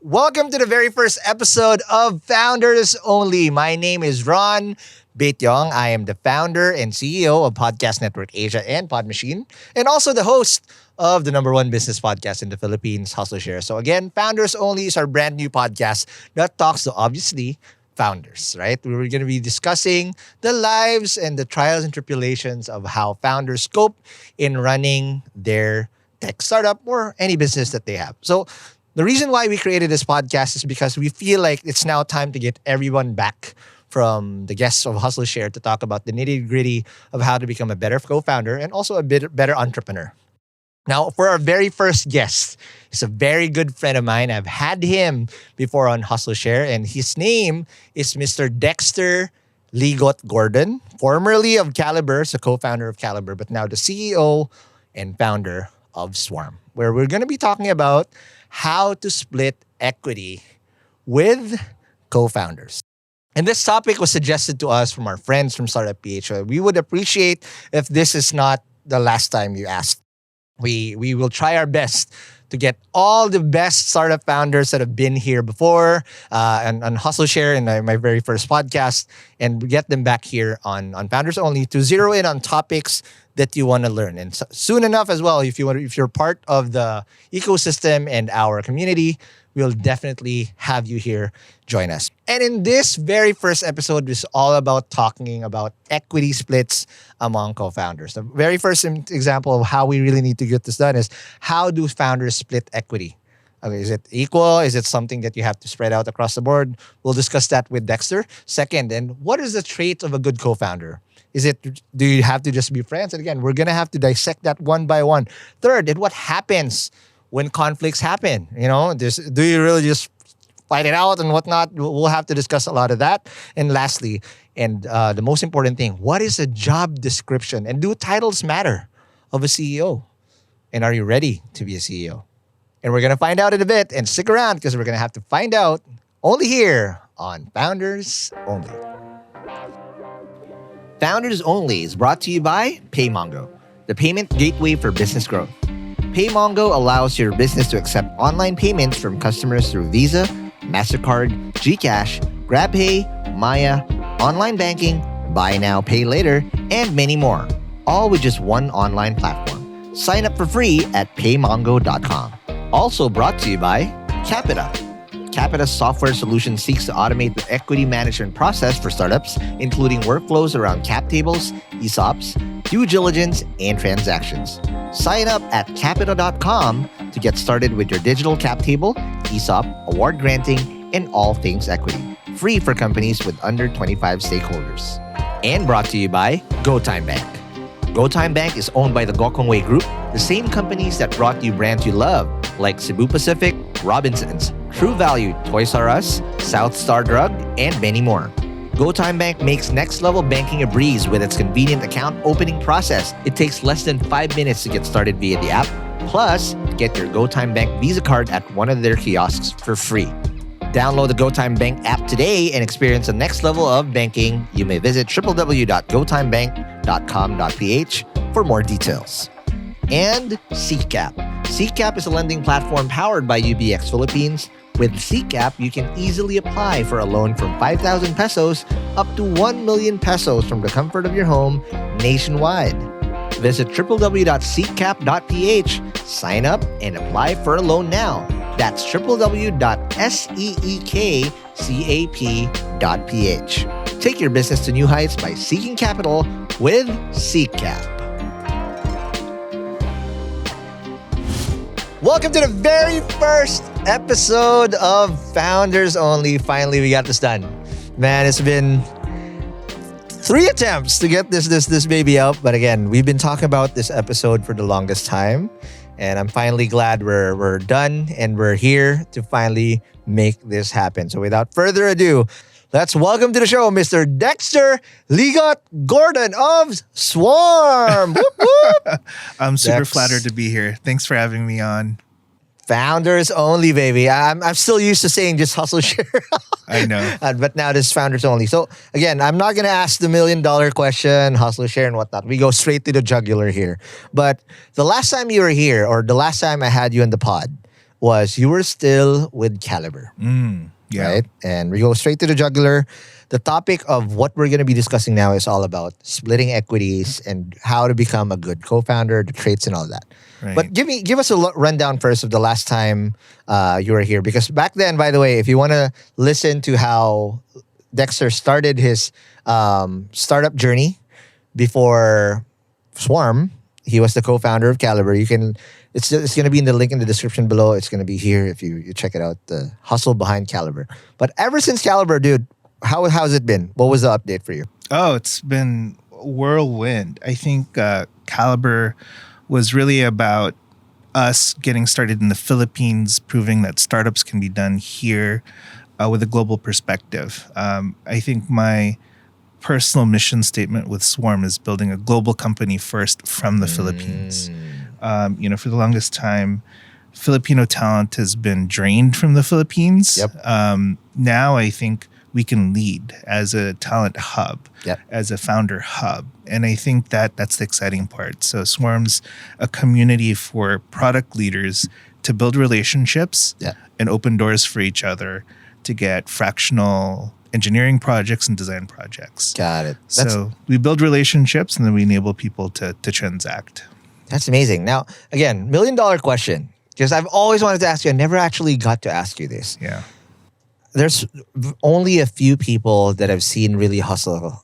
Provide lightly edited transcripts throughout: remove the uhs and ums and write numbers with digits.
Welcome to the very first episode of Founders Only. My name is Ron Baetyong. I am the founder and CEO of Podcast Network Asia and Pod Machine, and also the host of the number one business podcast in the Philippines, Hustleshare. So again, Founders Only is our brand new podcast that talks to, obviously, founders, right? We're going to be discussing the lives and the trials and tribulations of how founders cope in running their tech startup or any business that they have. So the reason why we created this podcast is because we feel like it's now time to get everyone back from the guests of Hustleshare to talk about the nitty-gritty of how to become a better co-founder and also a better entrepreneur. Now, for our very first guest, he's a very good friend of mine. I've had him before on Hustleshare, and his name is Mr. Dexter Ligot-Gordon, formerly of Kalibrr, so co-founder of Kalibrr, but now the CEO and founder of Swarm, where we're going to be talking about how to split equity with co-founders. And this topic was suggested to us from our friends from Startup PH. We would appreciate if this is not the last time you asked. We will try our best to get all the best startup founders that have been here before and on Hustleshare in my very first podcast, and get them back here on Founders Only to zero in on topics that you want to learn. And soon enough as well, if you're part of the ecosystem and our community, we'll definitely have you here join us. And in this very first episode, it's all about talking about equity splits among co-founders. The very first example of how we really need to get this done is, how do founders split equity? Okay, is it equal? Is it something that you have to spread out across the board? We'll discuss that with Dexter. Second, and what is the trait of a good co-founder? Do you have to just be friends? And again, we're going to have to dissect that one by one. Third, and what happens when conflicts happen? Do you really just fight it out and whatnot? We'll have to discuss a lot of that. And lastly, and the most important thing, what is a job description? And do titles matter of a CEO? And are you ready to be a CEO? And we're going to find out in a bit. And stick around, because we're going to have to find out only here on Founders Only. Founders Only is brought to you by PayMongo, the payment gateway for business growth. PayMongo allows your business to accept online payments from customers through Visa, MasterCard, GCash, GrabPay, Maya, online banking, buy now, pay later, and many more, all with just one online platform. Sign up for free at paymongo.com. Also brought to you by Qapita. Qapita's software solution seeks to automate the equity management process for startups, including workflows around cap tables, ESOPs, due diligence, and transactions. Sign up at Qapita.com to get started with your digital cap table, ESOP, award granting, and all things equity. Free for companies with under 25 stakeholders. And brought to you by GoTyme Bank. GoTyme Bank is owned by the Gokongwei Group, the same companies that brought you brands you love, like Cebu Pacific, Robinsons, True Value, Toys R Us, South Star Drug, and many more. GoTyme Bank makes next-level banking a breeze with its convenient account opening process. It takes less than 5 minutes to get started via the app. Plus, get your GoTyme Bank Visa card at one of their kiosks for free. Download the GoTyme Bank app today and experience the next level of banking. You may visit www.gotymebank.com.ph for more details. And SeekCap. SeekCap is a lending platform powered by UBX Philippines. With SeekCap, you can easily apply for a loan from 5,000 pesos up to 1 million pesos from the comfort of your home nationwide. Visit www.seekcap.ph, sign up, and apply for a loan now. That's www.seekcap.ph. Take your business to new heights by seeking capital with SeekCap. Welcome to the very first episode of Founders Only. Finally, we got this done. Man, it's been 3 attempts to get this baby out. But again, we've been talking about this episode for the longest time. And I'm finally glad we're done and we're here to finally make this happen. So without further ado, let's welcome to the show Mr. Dexter Ligot-Gordon of Swarm. Whoop, whoop. I'm super flattered to be here. Thanks for having me on. Founders Only, baby. I'm still used to saying just Hustleshare. I know. But now this is Founders Only. So again, I'm not going to ask the $1 million question, Hustleshare and whatnot. We go straight to the jugular here. But the last time you were here, or the last time I had you in the pod, was you were still with Kalibrr, Yeah. right? And we go straight to the jugular. The topic of what we're going to be discussing now is all about splitting equities and how to become a good co-founder, the traits and all that. Right. But give us a rundown first of the last time you were here, because back then, by the way, if you want to listen to how Dexter started his startup journey before Swarm, he was the co-founder of Kalibrr. You can. It's going to be in the link in the description below. It's going to be here if you check it out. The hustle behind Kalibrr. But ever since Kalibrr, dude, how's it been? What was the update for you? Oh, it's been whirlwind. I think Kalibrr was really about us getting started in the Philippines, proving that startups can be done here with a global perspective. I think my personal mission statement with Swarm is building a global company first from the Philippines. For the longest time, Filipino talent has been drained from the Philippines. Yep. Now I think we can lead as a talent hub, Yep. as a founder hub. And I think that's the exciting part. So Swarm's a community for product leaders to build relationships Yeah. and open doors for each other to get fractional engineering projects and design projects. Got it. So we build relationships and then we enable people to transact. That's amazing. Now, again, $1 million question, because I've always wanted to ask you. I never actually got to ask you this. Yeah. There's only a few people that I've seen really hustle,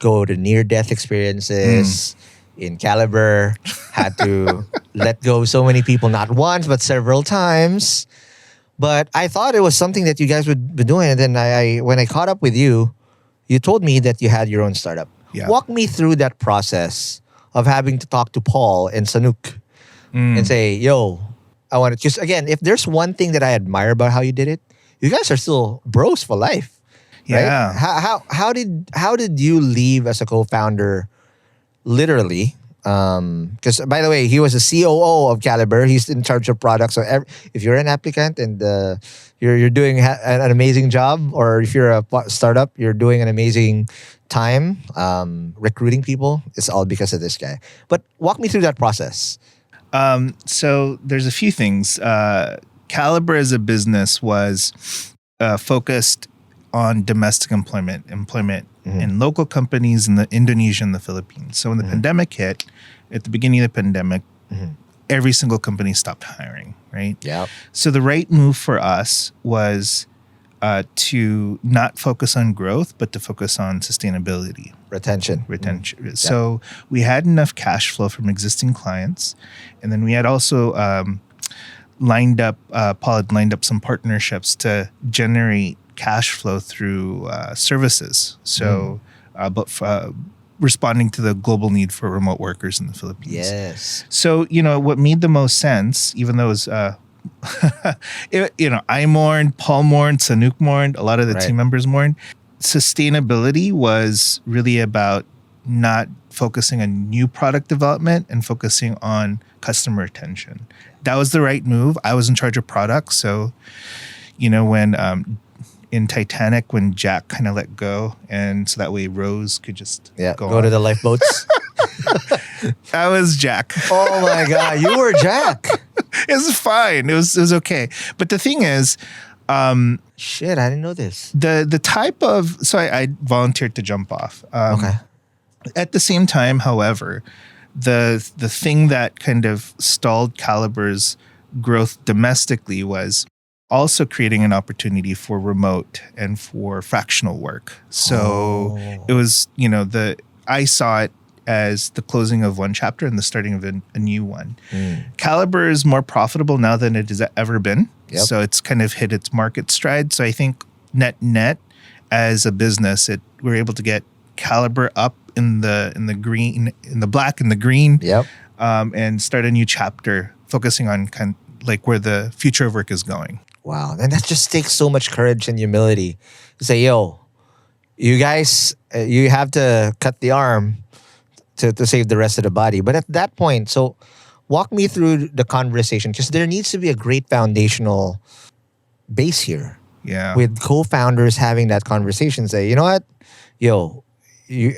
go to near-death experiences in Kalibrr, had to let go of so many people, not once, but several times. But I thought it was something that you guys would be doing. And then when I caught up with you, you told me that you had your own startup. Yeah. Walk me through that process of having to talk to Paul and Sanuk and say, yo, I want to just, again, if there's one thing that I admire about how you did it, you guys are still bros for life. Right? Yeah. How did you leave as a co-founder literally? Because by the way, he was the COO of Kalibrr. He's in charge of products. So if you're an applicant and you're doing an amazing job, or if you're a startup, you're doing an amazing time recruiting people, it's all because of this guy. But walk me through that process. So there's a few things. Kalibrr as a business was focused on domestic employment in local companies in the Indonesia and the Philippines. So when the pandemic hit, at the beginning of the pandemic, every single company stopped hiring, right? Yeah. So the right move for us was to not focus on growth, but to focus on sustainability. Retention. So we had enough cash flow from existing clients. And then we had also Paul had lined up some partnerships to generate cash flow through services. So, responding to the global need for remote workers in the Philippines. Yes. So, what made the most sense, even though it was, I mourned, Paul mourned, Sanuk mourned, a lot of the team members mourned. Sustainability was really about not focusing on new product development and focusing on customer retention. That was the right move. I was in charge of products. So, when in Titanic, when Jack kind of let go, and so that way Rose could just go to the lifeboats. I was Jack. Oh my God, you were Jack. It was fine. It was okay. But the thing is, shit, I didn't know this. The type of I volunteered to jump off. Okay. At the same time, however, the thing that kind of stalled Kalibrr's growth domestically was also creating an opportunity for remote and for fractional work. So it was, I saw it as the closing of one chapter and the starting of a new one. Kalibrr is more profitable now than it has ever been. Yep. So it's kind of hit its market stride. So I think net as a business, we're able to get Kalibrr up in the green, in the black and the green. Yep. And start a new chapter focusing on kind of like where the future of work is going. Wow. And that just takes so much courage and humility to say, yo, you guys, you have to cut the arm to save the rest of the body. But at that point, so walk me through the conversation, because there needs to be a great foundational base here. Yeah. With co-founders having that conversation, say, you know what? Yo,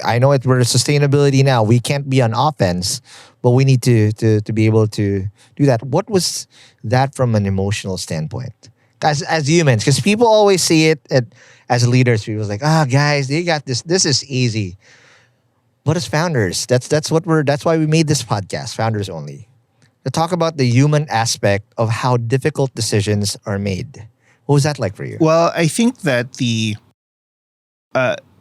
I know we're sustainability now. We can't be on offense, but we need to be able to do that. What was that from an emotional standpoint? As humans, because people always see it as leaders. People like, guys, they got this. This is easy. But as founders, that's why we made this podcast, Founders Only, to talk about the human aspect of how difficult decisions are made. What was that like for you? Well, I think that the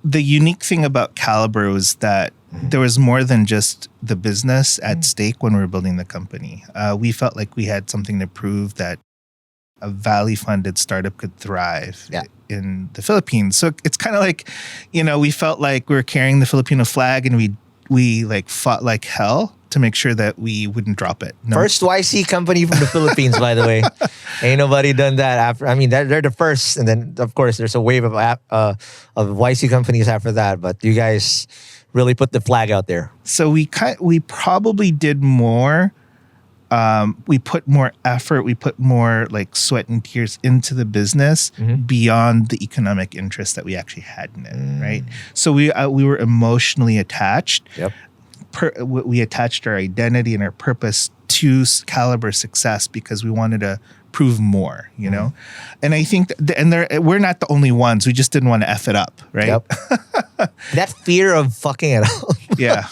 unique thing about Kalibrr was that there was more than just the business at stake when we were building the company. We felt like we had something to prove that a Valley-funded startup could thrive in the Philippines. So it's kind of like, we felt like we were carrying the Filipino flag, and we like fought like hell to make sure that we wouldn't drop it. No. First YC company from the Philippines, by the way. Ain't nobody done that after. I mean, they're the first, and then of course there's a wave of YC companies after that. But you guys really put the flag out there. So we probably did more. We put more effort. We put more like sweat and tears into the business beyond the economic interest that we actually had in it, right? So we were emotionally attached. Yep. We attached our identity and our purpose to Kalibrr's success because we wanted to prove more, And I think, we're not the only ones. We just didn't want to F it up, right? Yep. That fear of fucking it up. Yeah.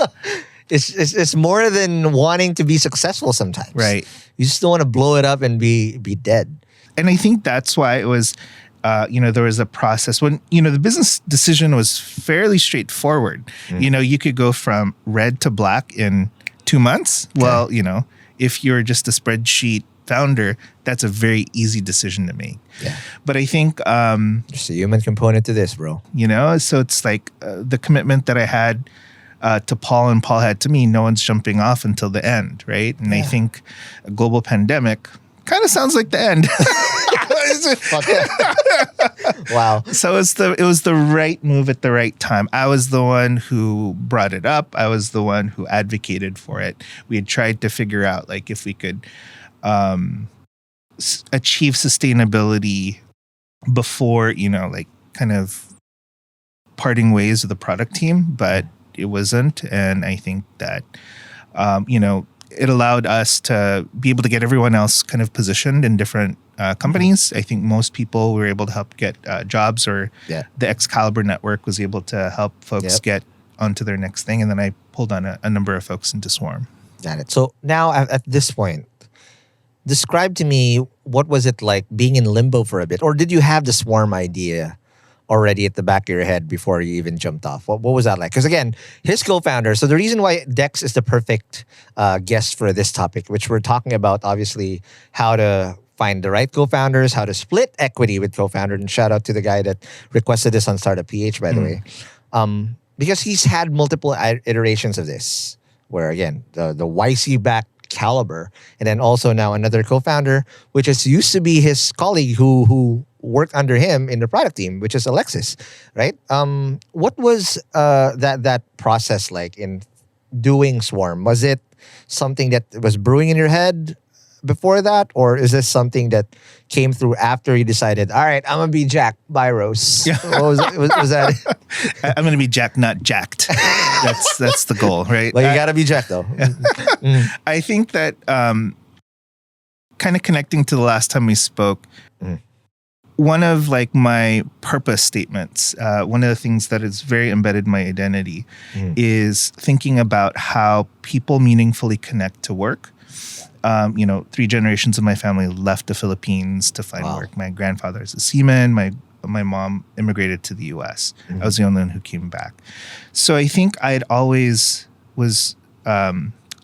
It's more than wanting to be successful sometimes. Right. You just don't want to blow it up and be dead. And I think that's why it was, there was a process when, the business decision was fairly straightforward. You could go from red to black in 2 months. Okay. Well, if you're just a spreadsheet founder, that's a very easy decision to make. Yeah. But I think... there's a human component to this, bro. So it's like the commitment that I had to Paul and Paul had to me, no one's jumping off until the end, right? And I think a global pandemic kind of sounds like the end. Wow. So it was the right move at the right time. I was the one who brought it up. I was the one who advocated for it. We had tried to figure out like if we could achieve sustainability before, like kind of parting ways with the product team, but it wasn't. And I think that, it allowed us to be able to get everyone else kind of positioned in different companies. I think most people were able to help get jobs, or the Kalibrr network was able to help folks get onto their next thing. And then I pulled on a number of folks into Swarm. Got it. So now at this point, describe to me, what was it like being in limbo for a bit? Or did you have the Swarm idea already at the back of your head before you even jumped off? What was that like? Because again, his co-founder, so the reason why Dex is the perfect guest for this topic, which we're talking about, obviously, how to find the right co-founders, how to split equity with co-founders, and shout out to the guy that requested this on Startup PH, by the way. Because he's had multiple iterations of this, where again, the YC-backed Kalibrr, and then also now another co-founder, which is used to be his colleague who worked under him in the product team, which is Alexis, right? What was that process like in doing Swarm? Was it something that was brewing in your head before that, or is this something that came through after you decided, all right, I'm gonna be Jack Byros? Yeah. Was that it? I'm gonna be Jack, not jacked. That's the goal, right? Well, you gotta be Jack though. I think that kind of connecting to the last time we spoke, one of like my purpose statements, one of the things that is very embedded in my identity is thinking about how people meaningfully connect to work. 3 generations of my family left the Philippines to find work. My grandfather is a seaman. My mom immigrated to the U.S. I was the only one who came back. So I think I'd always was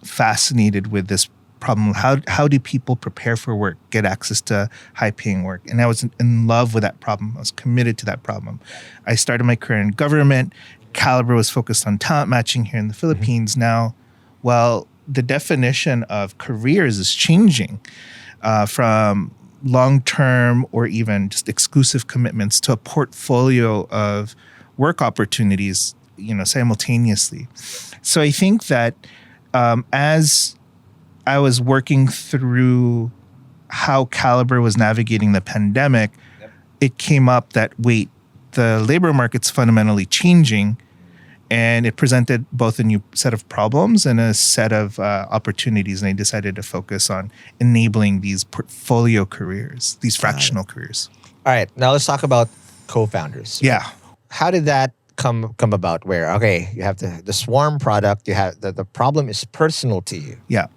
fascinated with this problem. How do people prepare for work, get access to high-paying work? And I was in love with that problem. I was committed to that problem. I started my career in government. Kalibrr was focused on talent matching here in the Philippines. Now, the definition of careers is changing from long-term or even just exclusive commitments to a portfolio of work opportunities, simultaneously. So I think that as I was working through how Kalibrr was navigating the pandemic, it came up that, wait, the labor market's fundamentally changing, And it presented both a new set of problems and a set of opportunities. And I decided to focus on enabling these portfolio careers, these fractional careers. All right, now let's talk about co-founders. Yeah. How did that come about? Where you have the Swarm product, you have the problem is personal to you. Yeah.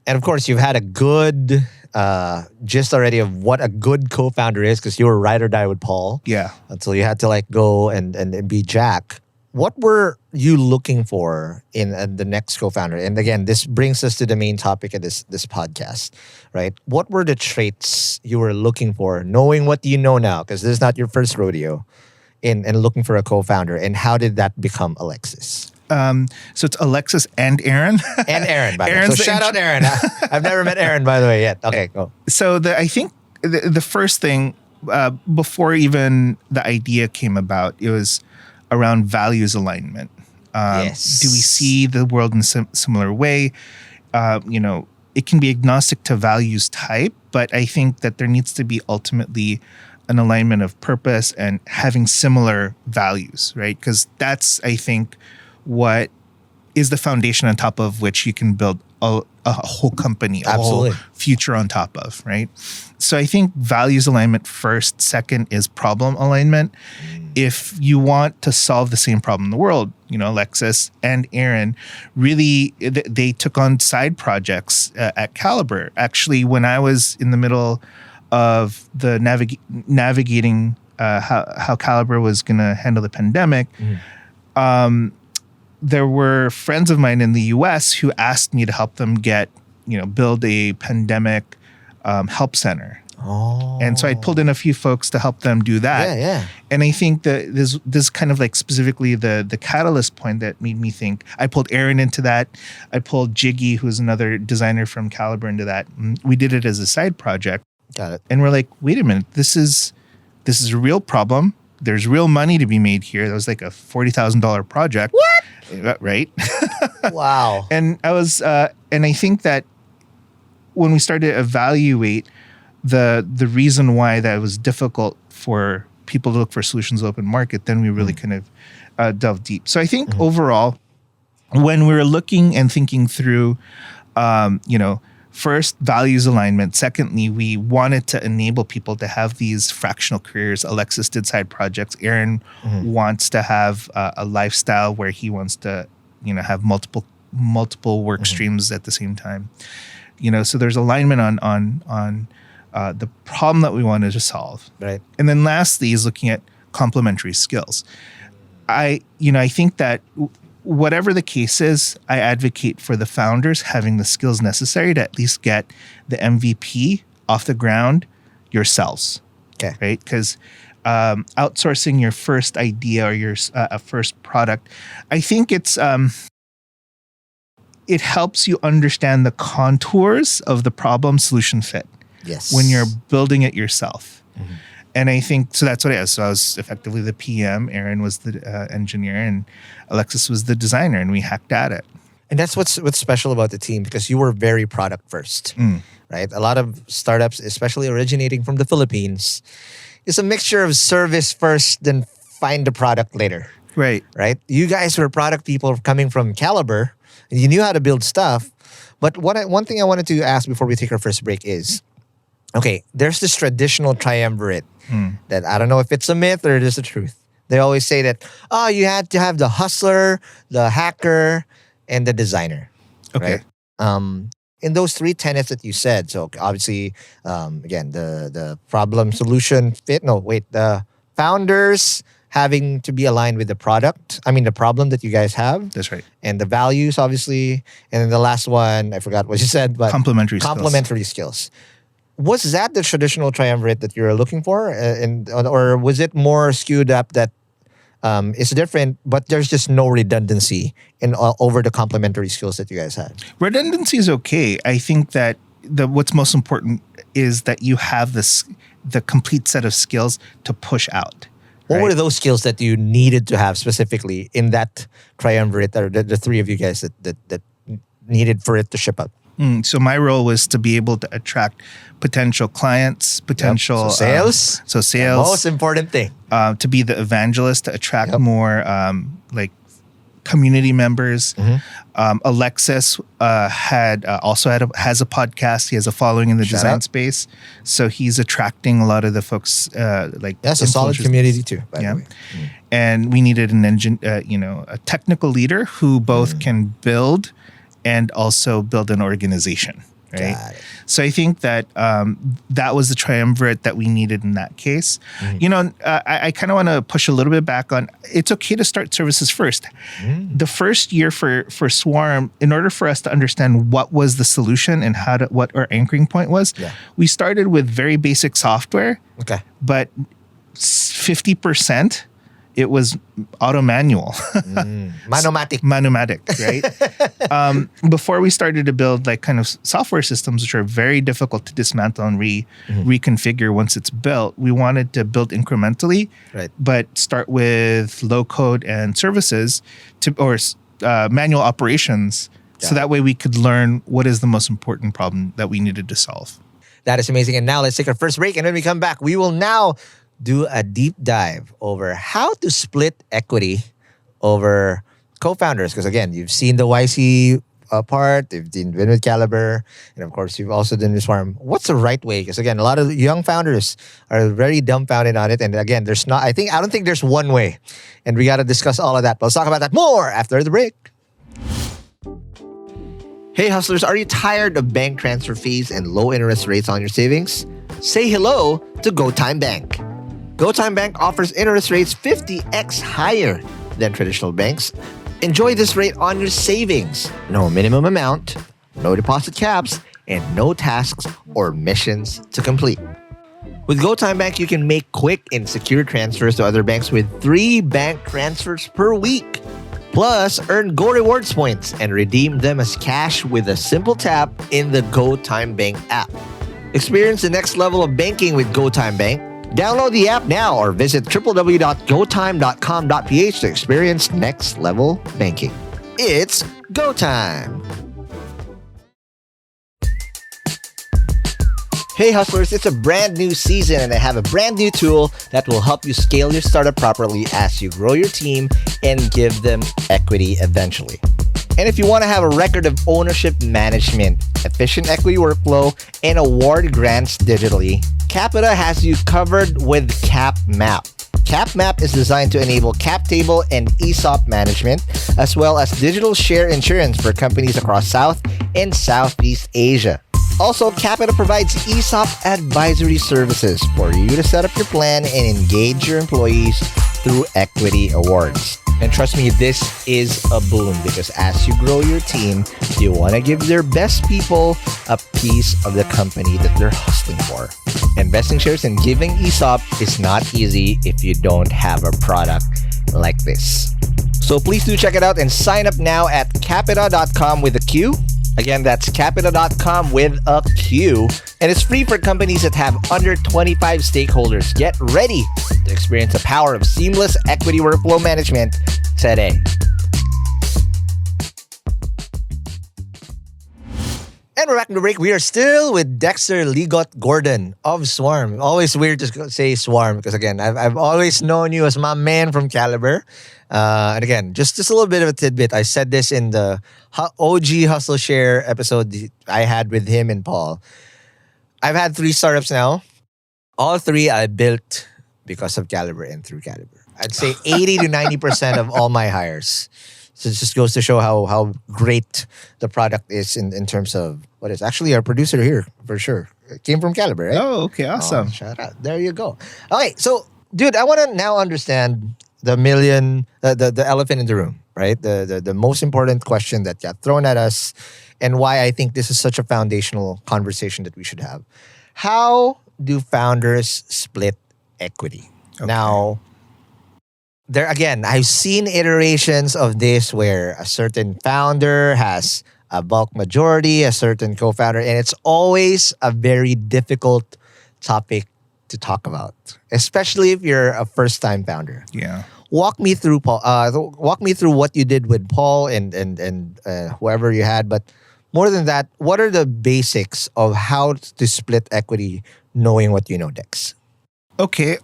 And of course, you've had a good gist already of what a good co-founder is because you were ride or die with Paul. Yeah. Until you had to like go and be Jack. What were you looking for in the next co-founder? And again, this brings us to the main topic of this podcast, right? What were the traits you were looking for, knowing what you know now? Because this is not your first rodeo in looking for a co-founder. And how did that become Alexis? So it's Alexis and Aaron. And Aaron, by the way. So shout out Aaron. I've never met Aaron, by the way, yet. Okay, go. So I think the first thing, before even the idea came about, it was around values alignment. Yes. Do we see the world in a similar way? It can be agnostic to values type, but I think that there needs to be ultimately an alignment of purpose and having similar values, right? Because that's, I think, what is the foundation on top of which you can build a whole company, a Absolutely. whole future on top of, right? So I think values alignment first. Second is problem alignment. If you want to solve the same problem in the world, Alexis and Aaron really, they took on side projects at Kalibrr. Actually, when I was in the middle of the navigating how Kalibrr was going to handle the pandemic, there were friends of mine in the US who asked me to help them build a pandemic help center. Oh. And so I pulled in a few folks to help them do that. Yeah. And I think that this kind of like specifically the catalyst point that made me think. I pulled Aaron into that. I pulled Jiggy, who's another designer from Kalibrr, into that. We did it as a side project. Got it. And we're like, wait a minute, this is a real problem. There's real money to be made here. That was like a $40,000 project. What? Right? Wow. And I think that when we started to evaluate the reason why that was difficult for people to look for solutions in the open market, then we really kind of delved deep. So I think overall, when we were looking and thinking through, first, values alignment. Secondly, we wanted to enable people to have these fractional careers. Alexis did side projects. Aaron wants to have a lifestyle where he wants to, have multiple work streams at the same time. So there's alignment on the problem that we wanted to solve. Right. And then lastly is looking at complementary skills. I think that whatever the case is, I advocate for the founders having the skills necessary to at least get the MVP off the ground yourselves. Okay. Right? Because outsourcing your first idea or your first product, I think it helps you understand the contours of the problem solution fit. Yes. When you're building it yourself. And I think, so that's what it is. So I was effectively the PM, Aaron was the engineer, and Alexis was the designer, and we hacked at it. And that's what's special about the team, because you were very product first, right? A lot of startups, especially originating from the Philippines, is a mixture of service first, then find the product later. Right. Right? You guys were product people coming from Kalibrr, and you knew how to build stuff. But one thing I wanted to ask before we take our first break is, okay, there's this traditional triumvirate that I don't know if it's a myth or just the truth. They always say that, you had to have the hustler, the hacker, and the designer. Okay. Right? In those three tenets that you said, so obviously, again, the problem solution fit. No, wait, the founders having to be aligned with the the problem that you guys have. That's right. And the values, obviously. And then the last one, I forgot what you said, but complementary skills. Was that the traditional triumvirate that you're looking for? Or was it more skewed up that it's different, but there's just no redundancy over the complementary skills that you guys had? Redundancy is okay. I think that what's most important is that you have the complete set of skills to push out. What were those skills that you needed to have specifically in that triumvirate, or the three of you guys that needed for it to ship out? So my role was to be able to attract potential clients, potential So sales. so The sales, most important thing. to be the evangelist to attract Yep. more like community members. Alexis has a podcast. He has a following in the Shout design out. space, so he's attracting a lot of the folks like That's a solid influencers. community too, by Yeah. the way. And we needed an a technical leader who both can build and also build an organization, right? Got it. So I think that that was the triumvirate that we needed in that case. I kind of want to push a little bit back on. It's okay to start services first. The first year for Swarm, in order for us to understand what was the solution and what our anchoring point was, we started with very basic software, Okay. but 50%. It was auto manual, Manomatic. manumatic, right? Before we started to build like kind of software systems, which are very difficult to dismantle and reconfigure once it's built, we wanted to build incrementally, Right. but start with low code and services or manual operations. So that way we could learn what is the most important problem that we needed to solve. That is amazing. And now let's take our first break. And when we come back, we will now do a deep dive over how to split equity over co-founders. Because again, you've seen the YC part, you've been with Kalibrr, and of course, you've also done with Swarm. What's the right way? Because again, a lot of young founders are very dumbfounded on it. And again, I don't think there's one way. And we got to discuss all of that. But let's talk about that more after the break. Hey hustlers, are you tired of bank transfer fees and low interest rates on your savings? Say hello to GoTyme Bank. GoTyme Bank offers interest rates 50x higher than traditional banks. Enjoy this rate on your savings. No minimum amount, no deposit caps, and no tasks or missions to complete. With GoTyme Bank, you can make quick and secure transfers to other banks with 3 bank transfers per week. Plus, earn Go Rewards points and redeem them as cash with a simple tap in the GoTyme Bank app. Experience the next level of banking with GoTyme Bank. Download the app now or visit www.gotyme.com.ph to experience next level banking. It's GoTyme. Hey hustlers, it's a brand new season and I have a brand new tool that will help you scale your startup properly as you grow your team and give them equity eventually. And if you want to have a record of ownership management, efficient equity workflow, and award grants digitally, Qapita has you covered with CapMap. CapMap is designed to enable cap table and ESOP management, as well as digital share insurance for companies across South and Southeast Asia. Also, Qapita provides ESOP advisory services for you to set up your plan and engage your employees through equity awards. And trust me, this is a boon because as you grow your team, you want to give their best people a piece of the company that they're hustling for. Investing shares and giving ESOP is not easy if you don't have a product like this. So please do check it out and sign up now at Qapita.com with a Q. Again, that's Qapita.com with a Q. And it's free for companies that have under 25 stakeholders. Get ready to experience the power of seamless equity workflow management today. And we're back from the break. We are still with Dexter Ligot-Gordon of Swarm. Always weird to say Swarm because, again, I've always known you as my man from Kalibrr. And again, just a little bit of a tidbit. I said this in the OG Hustleshare episode I had with him and Paul. I've had 3 startups now. All 3 I built because of Kalibrr and through Kalibrr. I'd say 80 to 90% of all my hires. So it just goes to show how great the product is in terms of what is actually our producer here for sure. It came from Kalibrr, right? Oh, okay, awesome. Oh, shout out. There you go. Okay, so dude, I want to now understand the elephant in the room, right? The most important question that got thrown at us and why I think this is such a foundational conversation that we should have. How do founders split equity? Okay. Now, there again, I've seen iterations of this where a certain founder has a bulk majority, a certain co-founder, and it's always a very difficult topic to talk about, especially if you're a first-time founder. Yeah. Walk me through, Paul. Walk me through what you did with Paul and whoever you had, but more than that, what are the basics of how to split equity, knowing what you know, Dex? Okay.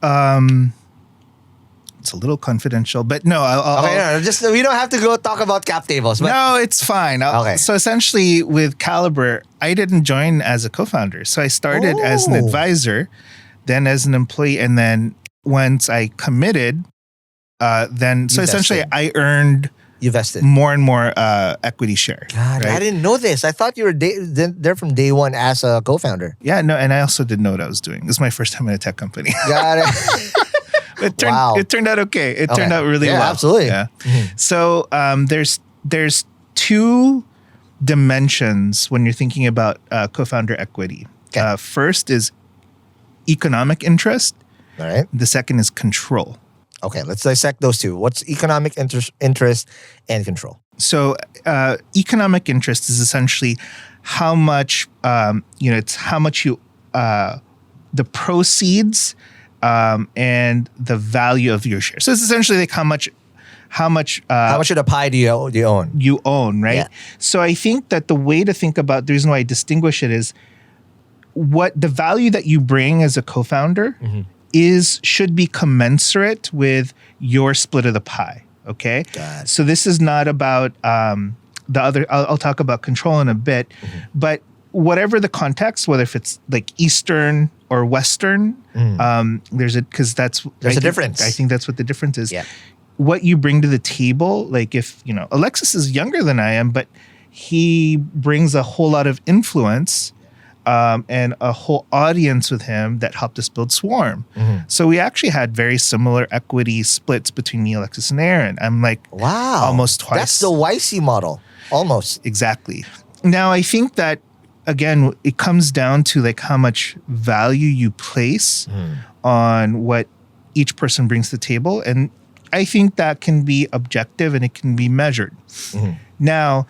It's a little confidential, but no. Okay, no, just we don't have to go talk about cap tables. But no, it's fine. Okay. So essentially, with Kalibrr, I didn't join as a co-founder. So I started as an advisor, then as an employee, and then once I committed, essentially I earned you vested more and more equity share. God, right? I didn't know this. I thought you were there from day one as a co-founder. Yeah, no, and I also didn't know what I was doing. This is my first time in a tech company. Got it. It turned out okay. It turned out really well. Absolutely. Yeah. So there's two dimensions when you're thinking about co-founder equity. Okay. First is economic interest. All right. The second is control. Okay, let's dissect those two. What's economic interest and control? So economic interest is essentially how much it's how much you the proceeds and the value of your share. So it's essentially like how much of the pie do you own? You own, right? Yeah. So I think that the way to think about the reason why I distinguish it is what the value that you bring as a co-founder should be commensurate with your split of the pie. Okay. Got it. So this is not about the other. I'll talk about control in a bit, but whatever the context, whether if it's like Eastern or Western, there's a difference. I think that's what the difference is. Yeah. What you bring to the table, like if Alexis is younger than I am, but he brings a whole lot of influence. And a whole audience with him that helped us build Swarm. So we actually had very similar equity splits between me, Alexis, and Aaron. I'm like, wow, almost twice. That's the YC model, almost. Exactly. Now I think that again, it comes down to like how much value you place on what each person brings to the table, and I think that can be objective and it can be measured. Now,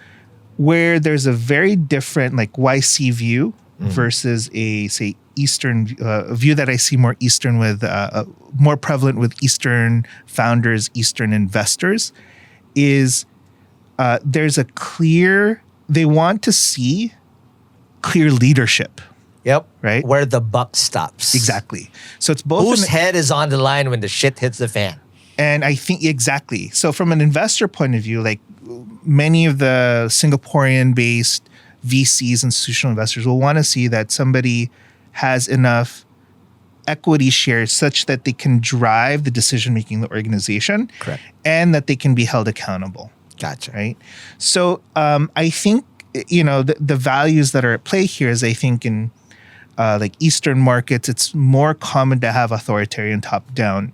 where there's a very different like YC view versus a say Eastern view that I see more Eastern with more prevalent with Eastern founders, Eastern investors, is there's a clear, they want to see clear leadership. Yep. Right? Where the buck stops. Exactly. So it's both whose head is on the line when the shit hits the fan. And I think exactly. So from an investor point of view, like many of the Singaporean-based VCs, institutional investors, will want to see that somebody has enough equity shares such that they can drive the decision-making of the organization. Correct. And that they can be held accountable. Gotcha. Right? So I think, the values that are at play here is I think in like Eastern markets, it's more common to have authoritarian top-down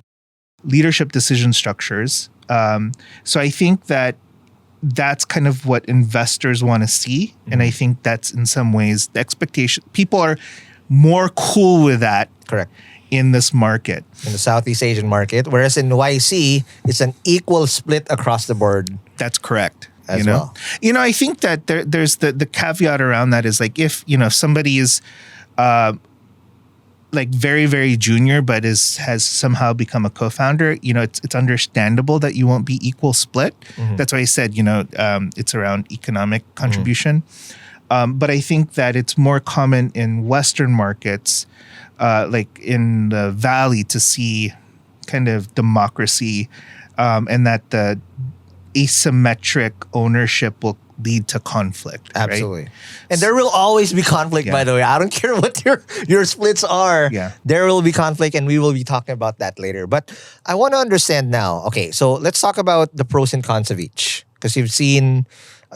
leadership decision structures. So I think that's kind of what investors want to see. And I think that's in some ways the expectation. People are more cool with that. Correct. In this market. In the Southeast Asian market. Whereas in YC, it's an equal split across the board. That's correct. As well. I think that there's the caveat around that is like if somebody is like very, very junior, but has somehow become a co-founder, it's understandable that you won't be equal split. That's why I said, it's around economic contribution. But I think that it's more common in Western markets, like in the Valley, to see kind of democracy and that the asymmetric ownership will lead to conflict. Absolutely. Right? And there will always be conflict, by the way. I don't care what your splits are. Yeah. There will be conflict, and we will be talking about that later. But I want to understand now. Okay, so let's talk about the pros and cons of each. Because you've seen,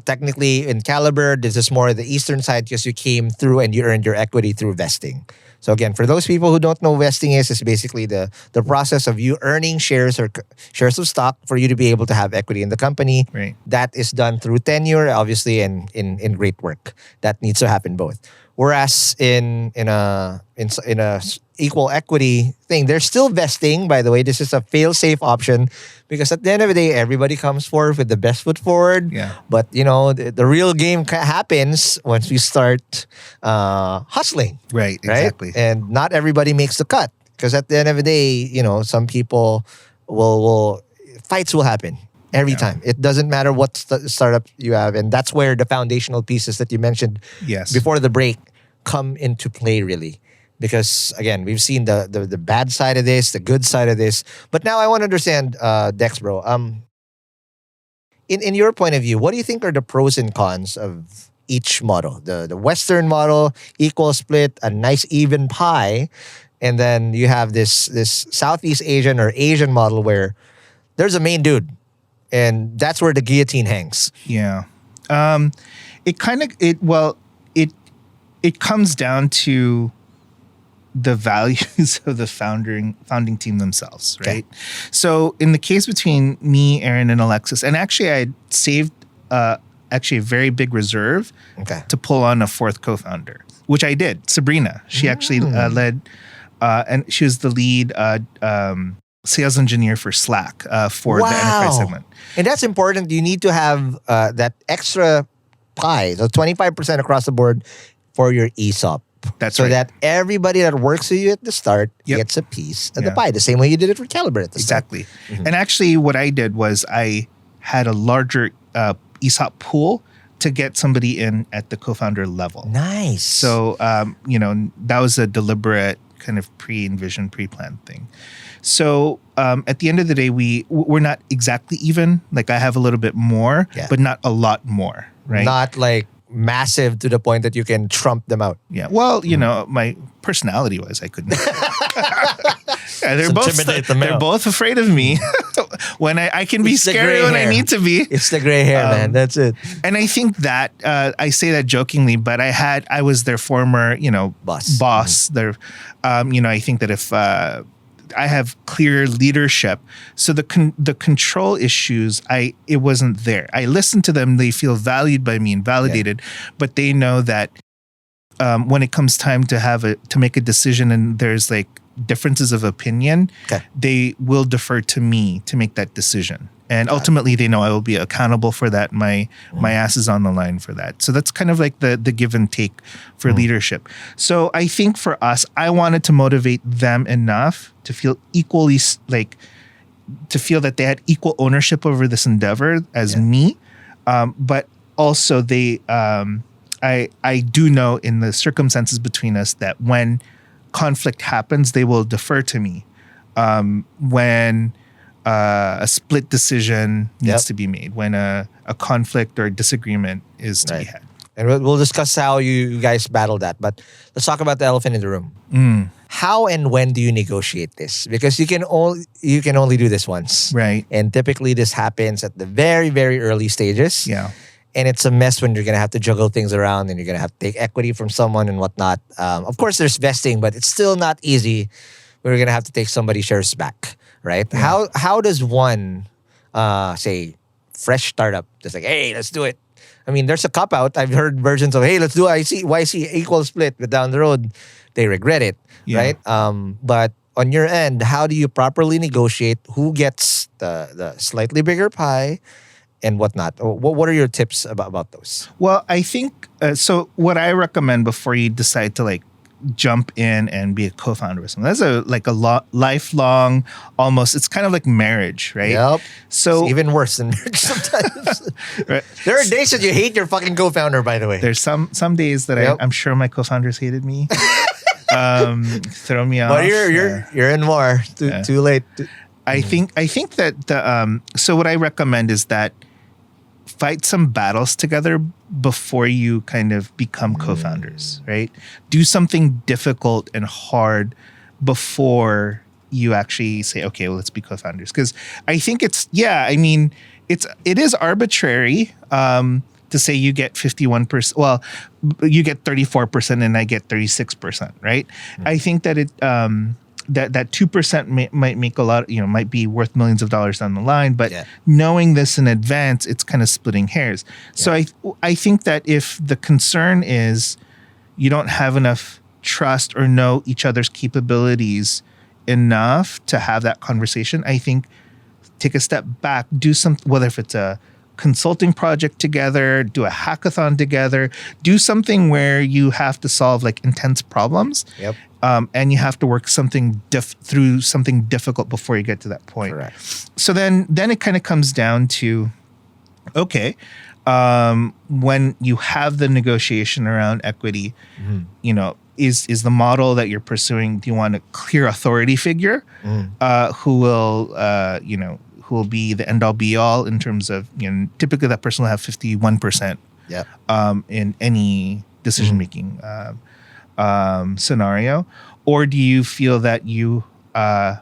technically in Kalibrr, this is more the Eastern side because you came through and you earned your equity through vesting. So again, for those people who don't know, vesting is basically the process of you earning shares or shares of stock for you to be able to have equity in the company. Right. That is done through tenure, obviously, and in great work. That needs to happen both. Whereas in a equal equity thing, there's still vesting. By the way, this is a fail-safe option because at the end of the day, everybody comes forward with the best foot forward. Yeah. But the real game happens once we start hustling. Right. Exactly. Right? And not everybody makes the cut because at the end of the day, some people will fights will happen. Every time. It doesn't matter what startup you have. And that's where the foundational pieces that you mentioned Yes. before the break come into play, really. Because, again, we've seen the bad side of this, the good side of this. But now I want to understand, Dex, bro. In your point of view, what do you think are the pros and cons of each model? The Western model, equal split, a nice even pie. And then you have this Southeast Asian or Asian model where there's a main dude. And that's where the guillotine hangs. Yeah. It comes down to the values of the founding team themselves, right? Okay. So in the case between me, Aaron, and Alexis, and actually I saved actually a very big reserve to pull on a fourth co-founder, which I did. Sabrina, she actually led, and she was the lead sales engineer for Slack for the enterprise segment. And that's important. You need to have that extra pie, so 25% across the board for your ESOP. That's so right. that everybody that works for you at the start gets a piece of the pie, the same way you did it for Kalibrr at the start. Exactly. And actually what I did was I had a larger ESOP pool to get somebody in at the co-founder level. Nice. So, that was a deliberate kind of pre-envisioned, pre-planned thing. So at the end of the day, we're not exactly even. Like I have a little bit more, but not a lot more, right? Not like massive to the point that you can trump them out. Yeah. Well, my personality-wise, I couldn't. They're both afraid of me. When I can be scary when I need to be. It's the gray hair, man. That's it. And I think that I say that jokingly, but I was their former, boss. Their, I think that if I have clear leadership, so the control issues, it wasn't there. I listen to them; they feel valued by me and validated, but they know that when it comes time to make a decision and there's like differences of opinion, they will defer to me to make that decision. And ultimately, they know I will be accountable for that. My ass is on the line for that. So that's kind of like the give and take for leadership. So I think for us, I wanted to motivate them enough to feel equally to feel that they had equal ownership over this endeavor as me. But also I do know in the circumstances between us that when conflict happens, they will defer to me. When a split decision needs to be made, when a conflict or disagreement is to be had. And we'll discuss how you guys battle that. But let's talk about the elephant in the room. How and when do you negotiate this? Because you can only do this once. Right. And typically this happens at the very, very early stages. Yeah. And it's a mess when you're going to have to juggle things around and you're going to have to take equity from someone and whatnot. Of course, there's vesting, but it's still not easy. We're going to have to take somebody's shares back, right? Yeah. How does one, say, fresh startup, just like, hey, let's do it. I mean, there's a cop-out. I've heard versions of, hey, let's do YC equal split, but down the road, they regret it, right? But on your end, how do you properly negotiate who gets the slightly bigger pie and whatnot? What are your tips about those? Well, I think, so what I recommend before you decide to jump in and be a co-founder with someone, that's a lifelong, almost, it's kind of like marriage, right? Yep. So it's even worse than marriage sometimes. Right. There are days that you hate your fucking co-founder, by the way. There's some days that I'm sure my co-founders hated me. Throw me off. But you're in more. Too late. I think that so what I recommend is that fight some battles together before you kind of become co-founders, right? Do something difficult and hard before you actually say, okay, well, let's be co-founders. Because I think it is arbitrary to say you get 51%, well, you get 34% and I get 36%, right? I think that that 2% might make a lot, might be worth millions of dollars down the line, but knowing this in advance, it's kind of splitting hairs. So I think that if the concern is you don't have enough trust or know each other's capabilities enough to have that conversation, I think take a step back, do something, whether if it's a consulting project together, do a hackathon together, do something where you have to solve intense problems. and you have to work through something difficult before you get to that point. Correct. So then it kind of comes down to, okay, when you have the negotiation around equity, you know, is the model that you're pursuing, do you want a clear authority figure who will be the end all be all in terms of, you know, typically that person will have 51% in any decision making scenario, or do you feel that you are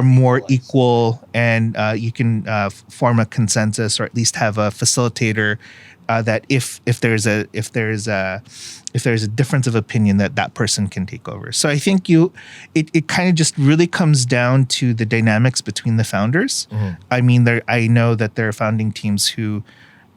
more equal and you can form a consensus, or at least have a facilitator that if there's a difference of opinion, that person can take over. So I think it kind of just really comes down to the dynamics between the founders. I mean, I know that there are founding teams who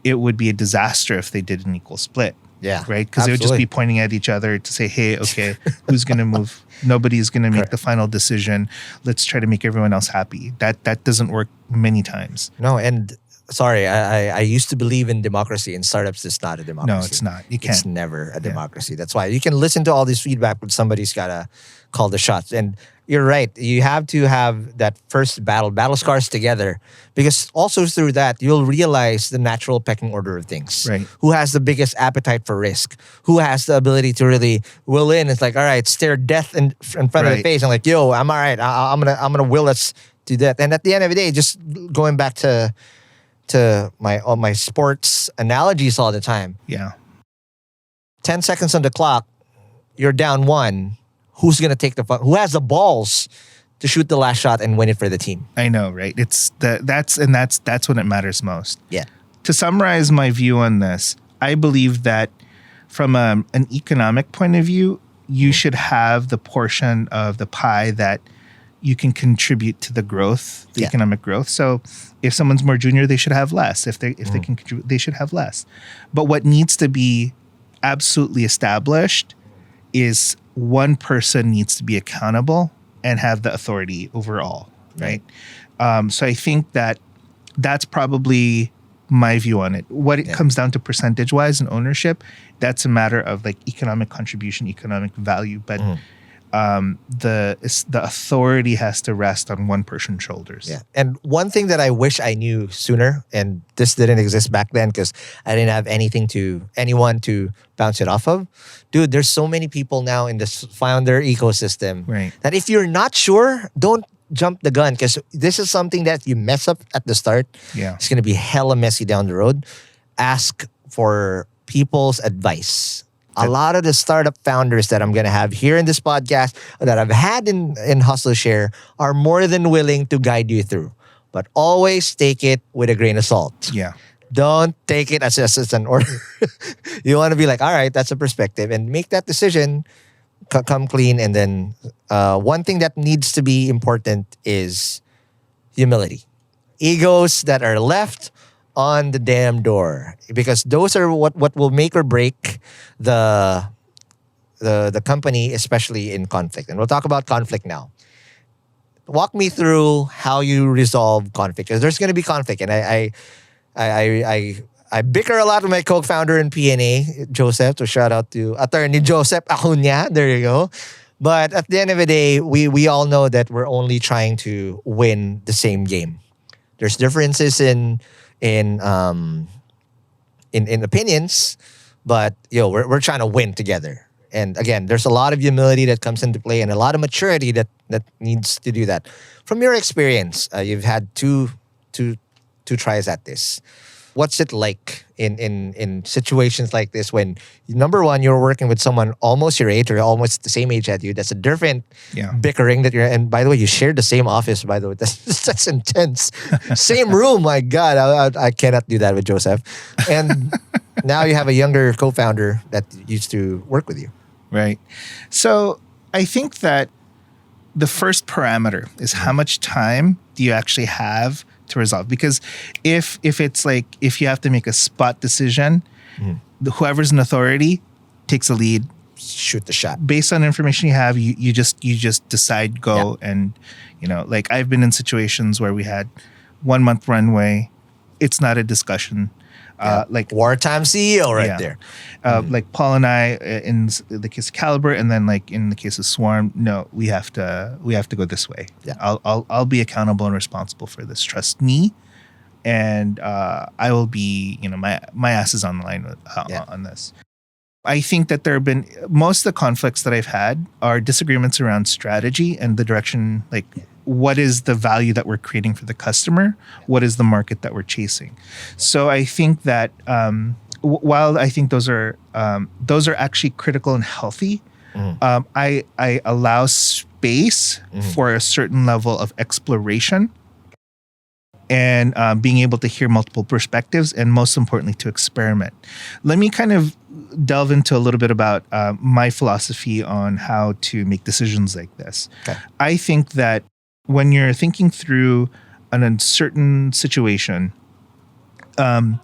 it would be a disaster if they did an equal split. Yeah. Right? Because they would just be pointing at each other to say, hey, okay, who's going to move? Nobody's going to make the final decision. Let's try to make everyone else happy. That doesn't work many times. No, and sorry, I used to believe in democracy. In startups, it's not a democracy. No, it's not. You can't. It's never a democracy. That's why you can listen to all this feedback, but somebody's got to call the shots. And you're right. You have to have that first battle scars together, because also through that, you'll realize the natural pecking order of things. Right. Who has the biggest appetite for risk? Who has the ability to really will in? It's like, all right, stare death in front of the face. I'm like, yo, I'm all right. I'm gonna will us do that. And at the end of the day, just going back to my sports analogies all the time. Yeah. 10 seconds on the clock, you're down one. Who's going to take who has the balls to shoot the last shot and win it for the team? I know, right? That's when it matters most. Yeah. To summarize my view on this, I believe that from an economic point of view, you should have the portion of the pie that you can contribute to the growth, the economic growth. So if someone's more junior, they should have less. If they can contribute, they should have less. But what needs to be absolutely established is one person needs to be accountable and have the authority overall, right? So I think that's probably my view on it. What it comes down to percentage-wise and ownership, that's a matter of like economic contribution, economic value, but the authority has to rest on one person's shoulders. Yeah. And one thing that I wish I knew sooner, and this didn't exist back then because I didn't have anyone to bounce it off of. Dude, there's so many people now in this founder ecosystem that if you're not sure, don't jump the gun, because this is something that you mess up at the start. Yeah. It's going to be hella messy down the road. Ask for people's advice. A lot of the startup founders that I'm going to have here in this podcast, that I've had in Hustleshare, are more than willing to guide you through. But always take it with a grain of salt. Yeah. Don't take it as an order. You want to be like, all right, that's a perspective, and make that decision, come clean. And then one thing that needs to be important is humility. Egos that are left on the damn door, because those are what will make or break the company, especially in conflict. And we'll talk about conflict now. Walk me through how you resolve conflict, because there's going to be conflict, and I bicker a lot with my co-founder in P&A, Joseph. So shout out to Attorney Joseph Acuña. There you go. But at the end of the day, we all know that we're only trying to win the same game. There's differences in opinions, but we're trying to win together. And again, there's a lot of humility that comes into play, and a lot of maturity that needs to do that. From your experience, you've had two tries at this. What's it like in situations like this when, number one, you're working with someone almost your age or almost the same age as you? That's a different bickering that and by the way, you share the same office, by the way. That's intense. Same room, my God. I cannot do that with Joseph. And now you have a younger co-founder that used to work with you. Right. So I think that the first parameter is how much time do you actually have to resolve? Because if it's like, if you have to make a spot decision, whoever's in authority takes the lead. Shoot the shot. Based on information you have, you just decide go. And like I've been in situations where we had 1 month runway. It's not a discussion. Like wartime CEO right Yeah. there. Like Paul and I, in the case of Kalibrr, and then like in the case of Swarm, no, we have to go this way. Yeah. I'll be accountable and responsible for this. Trust me, and I will be. My ass is on the line on this. I think that there have been most of the conflicts that I've had are disagreements around strategy and the direction, like what is the value that we're creating for the customer? What is the market that we're chasing? So I think that while I think those are actually critical and healthy, I allow space for a certain level of exploration and being able to hear multiple perspectives, and most importantly, to experiment. Let me kind of delve into a little bit about my philosophy on how to make decisions like this. Okay. I think that when you're thinking through an uncertain situation, I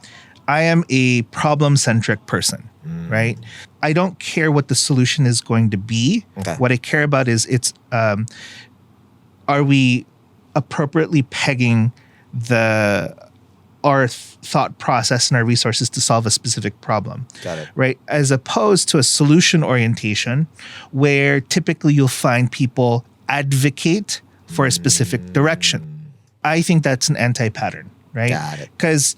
am a problem-centric person, right? I don't care what the solution is going to be. Okay. What I care about is are we appropriately pegging our thought process and our resources to solve a specific problem. Got it. Right? As opposed to a solution orientation where typically you'll find people advocate for a specific direction. I think that's an anti-pattern, right? Got it. Because,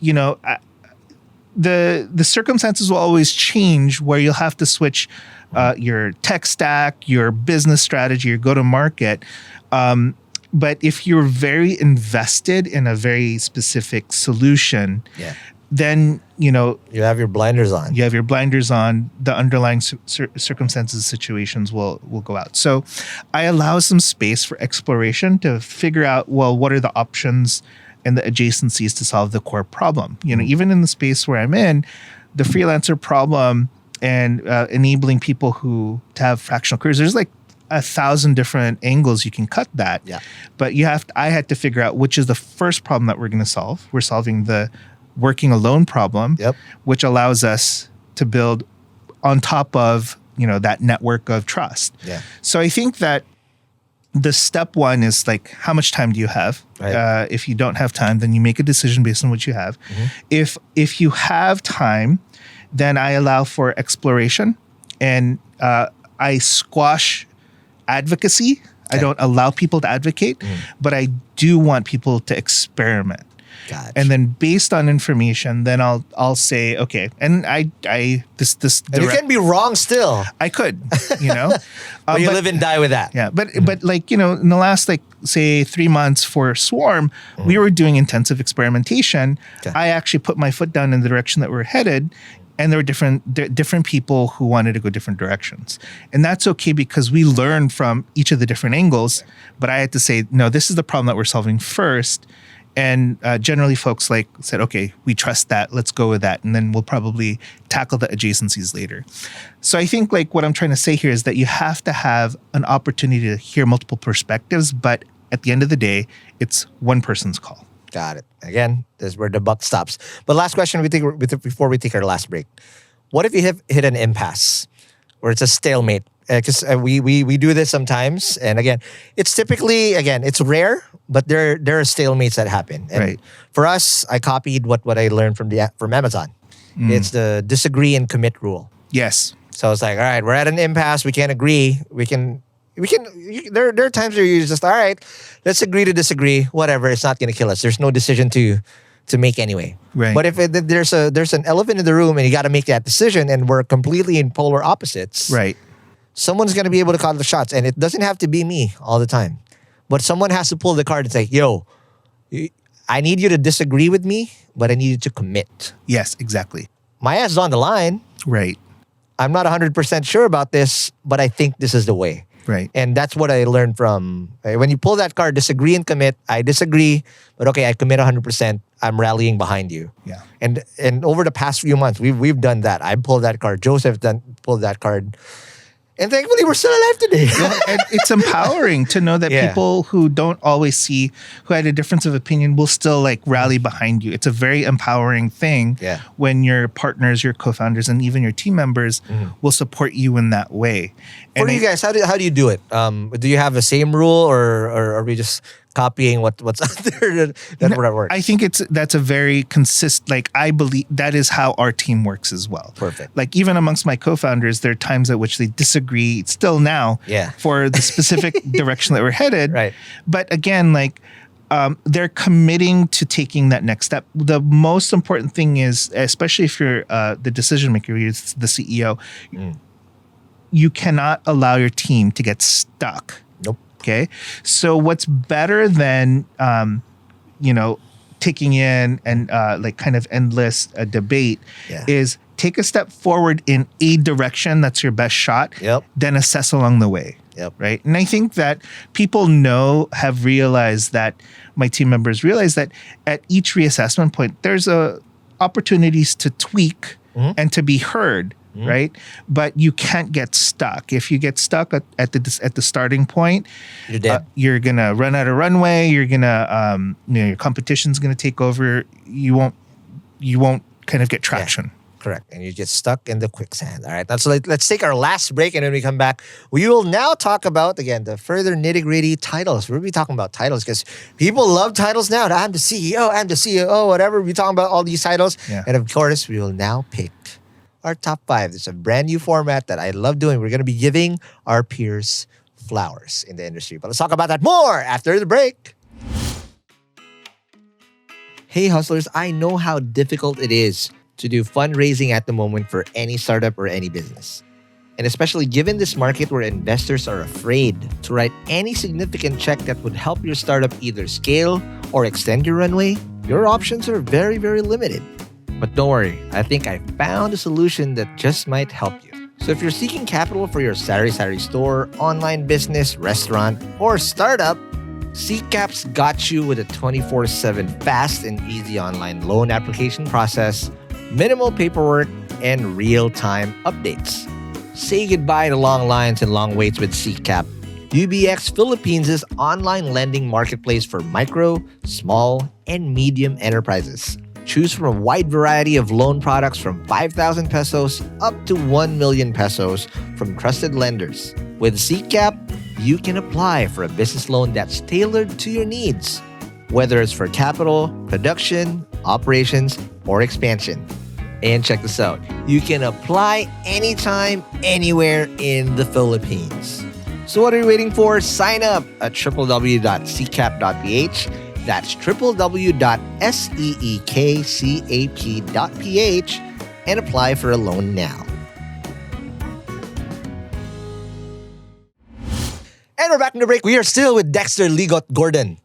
the circumstances will always change where you'll have to switch your tech stack, your business strategy, your go-to-market. But if you're very invested in a very specific solution, then, you have your blinders on. You have your blinders on. The underlying circumstances, situations will go out. So I allow some space for exploration to figure out, well, what are the options and the adjacencies to solve the core problem? Even in the space where I'm in, the freelancer problem and enabling people to have fractional careers, there's like 1,000 different angles you can cut that. Yeah. But I had to figure out which is the first problem that we're going to solve. We're solving the working alone problem, which allows us to build on top of, that network of trust. Yeah. So I think that the step one is like, how much time do you have? Right. If you don't have time, then you make a decision based on what you have. If you have time, then I allow for exploration, and I squash advocacy. I don't allow people to advocate, but I do want people to experiment. Gotcha. And then based on information, then I'll say, okay, and this And you can be wrong still. I could, But you live and die with that. Yeah, but like, in the last, like, say 3 months for Swarm, we were doing intensive experimentation. Okay. I actually put my foot down in the direction that we're headed, and there were different people who wanted to go different directions. And that's okay because we learn from each of the different angles, but I had to say, no, this is the problem that we're solving first. And generally folks said, okay, we trust that, let's go with that. And then we'll probably tackle the adjacencies later. So I think like what I'm trying to say here is that you have to have an opportunity to hear multiple perspectives, but at the end of the day, it's one person's call. Got it. Again, this is where the buck stops. But last question before we take our last break. What if you have hit an impasse where it's a stalemate? Because we do this sometimes. And again, it's typically, it's rare, but there are stalemates that happen. And right. For us, I copied what I learned from Amazon. It's the disagree and commit rule. Yes. So it's like, all right, we're at an impasse. We can't agree. There are times where you just, all right, let's agree to disagree. Whatever, it's not going to kill us. There's no decision to make anyway. Right. But if there's an elephant in the room and you got to make that decision, and we're completely in polar opposites, right? Someone's going to be able to call the shots, and it doesn't have to be me all the time. But someone has to pull the card and say, "Yo, I need you to disagree with me, but I need you to commit." Yes, exactly. My ass is on the line. Right. I'm not 100% sure about this, but I think this is the way. Right. And that's what I learned from, when you pull that card, disagree and commit. I disagree, but okay, I commit 100%. I'm rallying behind you. Yeah. And over the past few months, we've done that. I pulled that card. Joseph pulled that card. And thankfully, we're still alive today. Well, and it's empowering to know that people who don't always see, who had a difference of opinion, will still like rally behind you. It's a very empowering thing when your partners, your co-founders, and even your team members will support you in that way. For you guys, how do you do it? Do you have the same rule, or are we just copying what's out there that works. I think that's a very consistent, like, I believe that is how our team works as well. Perfect. Like, even amongst my co-founders, there are times at which they disagree still now for the specific direction that we're headed. Right. But again, like, they're committing to taking that next step. The most important thing is, especially if you're the decision maker, you're the CEO, you cannot allow your team to get stuck. Nope. Okay. So what's better than, taking in and like kind of endless debate is take a step forward in a direction that's your best shot, then assess along the way. Right. And I think that people have realized that, my team members realize that at each reassessment point, there's opportunities to tweak and to be heard. Right. But you can't get stuck. If you get stuck at the starting point, you're dead. You're going to run out of runway. You're going to, your competition's going to take over. You won't kind of get traction. Yeah. Correct. And you get stuck in the quicksand. All right. So let's take our last break. And when we come back, we will now talk about, again, the further nitty-gritty titles. We'll be talking about titles because people love titles now. I'm the CEO, whatever. We're talking about all these titles. Yeah. And of course, we will now pick our top 5. It's a brand new format that I love doing. We're going to be giving our peers flowers in the industry. But let's talk about that more after the break. Hey, hustlers, I know how difficult it is to do fundraising at the moment for any startup or any business. And especially given this market where investors are afraid to write any significant check that would help your startup either scale or extend your runway, your options are very, very limited. But don't worry, I think I found a solution that just might help you. So if you're seeking capital for your sari-sari store, online business, restaurant, or startup, SeekCap's got you with a 24/7 fast and easy online loan application process, minimal paperwork, and real-time updates. Say goodbye to long lines and long waits with SeekCap. UBX Philippines' online lending marketplace for micro, small, and medium enterprises. Choose from a wide variety of loan products from 5,000 pesos up to 1 million pesos from trusted lenders. With SeekCap, you can apply for a business loan that's tailored to your needs, whether it's for capital, production, operations, or expansion. And check this out. You can apply anytime, anywhere in the Philippines. So what are you waiting for? Sign up at www.seekcap.ph. That's www.seekcap.ph and apply for a loan now. And we're back in the break. We are still with Dexter Ligot-Gordon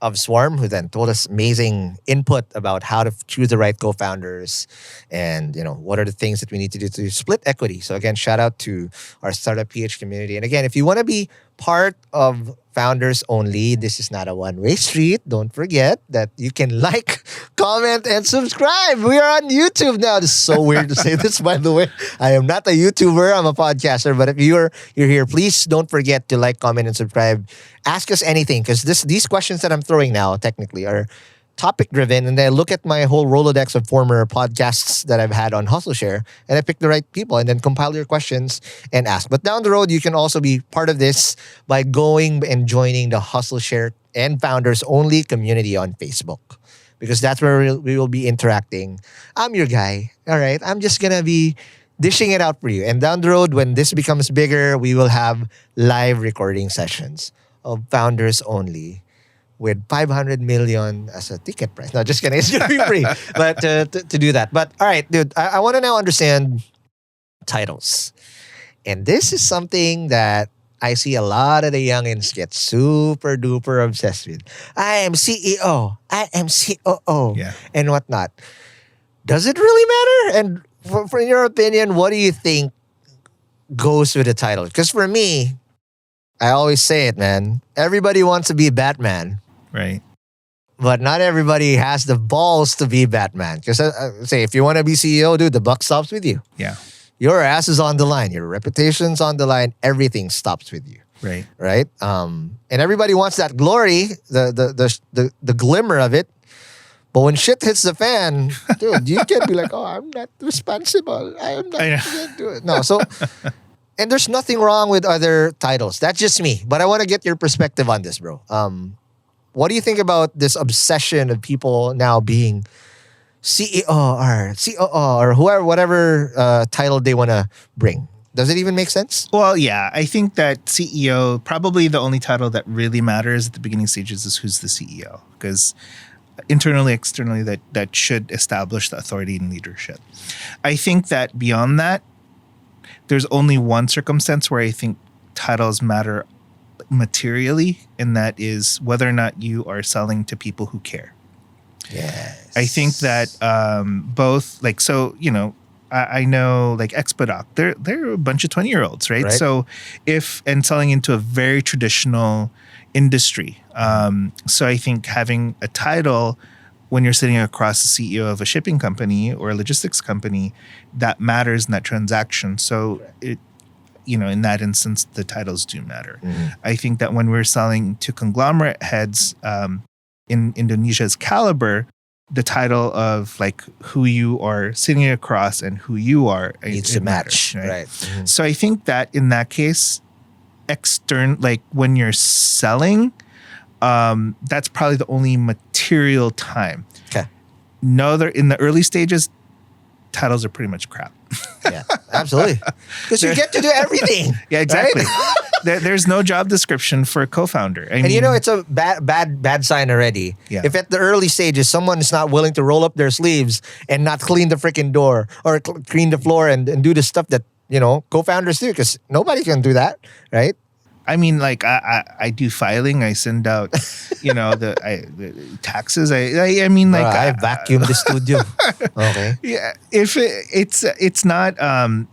of Swarm, who then told us amazing input about how to choose the right co-founders and, what are the things that we need to do to split equity. So again, shout out to our Startup PH community. And again, if you want to be part of Founders Only, this is not a one-way street. Don't forget that you can like, comment, and subscribe. We are on YouTube now. This is so weird to say this, by the way. I am not a YouTuber. I'm a podcaster. But if you're here, please don't forget to like, comment, and subscribe. Ask us anything because these questions that I'm throwing now technically are topic-driven, and I look at my whole Rolodex of former podcasts that I've had on Hustleshare, and I pick the right people and then compile your questions and ask. But down the road, you can also be part of this by going and joining the Hustleshare and Founders Only community on Facebook, because that's where we will be interacting. I'm your guy, all right? I'm just going to be dishing it out for you. And down the road, when this becomes bigger, we will have live recording sessions of Founders Only, with 500 million as a ticket price. No, just kidding. It's going to be free. But to do that. But all right, dude, I want to now understand titles. And this is something that I see a lot of the youngins get super duper obsessed with. I am CEO. I am COO. Yeah. And whatnot. Does it really matter? And for in your opinion, what do you think goes with the title? Because for me, I always say it, man. Everybody wants to be Batman. Right. But not everybody has the balls to be Batman. Because say, if you want to be CEO, dude, the buck stops with you. Yeah. Your ass is on the line. Your reputation's on the line. Everything stops with you. Right. Right? And everybody wants that glory, the glimmer of it. But when shit hits the fan, dude, you can't be like, oh, I'm not responsible. I'm not going to do it. No, so... And there's nothing wrong with other titles. That's just me. But I want to get your perspective on this, bro. what do you think about this obsession of people now being CEO or COO or whoever, whatever title they want to bring? Does it even make sense? Well, yeah, I think that CEO, probably the only title that really matters at the beginning stages is who's the CEO, because internally, externally, that should establish the authority and leadership. I think that beyond that, there's only one circumstance where I think titles matter materially, and that is whether or not you are selling to people who care. Yes. I think that both, like, so, you know, I know like Expodoc, they're a bunch of 20-year-olds, right? Right. So and selling into a very traditional industry. So I think having a title when you're sitting across the CEO of a shipping company or a logistics company, that matters in that transaction. So in that instance, the titles do matter. Mm-hmm. I think that when we're selling to conglomerate heads in Indonesia's Kalibrr, the title of like who you are sitting across and who you are Needs to match, matters, right? Mm-hmm. So I think that in that case, like when you're selling, that's probably the only material time. Okay. No, they're in the early stages, titles are pretty much crap. Yeah, absolutely. Because you get to do everything. Yeah, exactly. Right? There's no job description for a co-founder. I And mean, you know, it's a bad sign already. Yeah. If at the early stages someone is not willing to roll up their sleeves and not clean the freaking door or clean the floor and do the stuff that, you know, co-founders do, because nobody can do that, right? I mean, like I do filing. I send out, the taxes. I mean, like I vacuum the studio. Okay. yeah. If it's not, and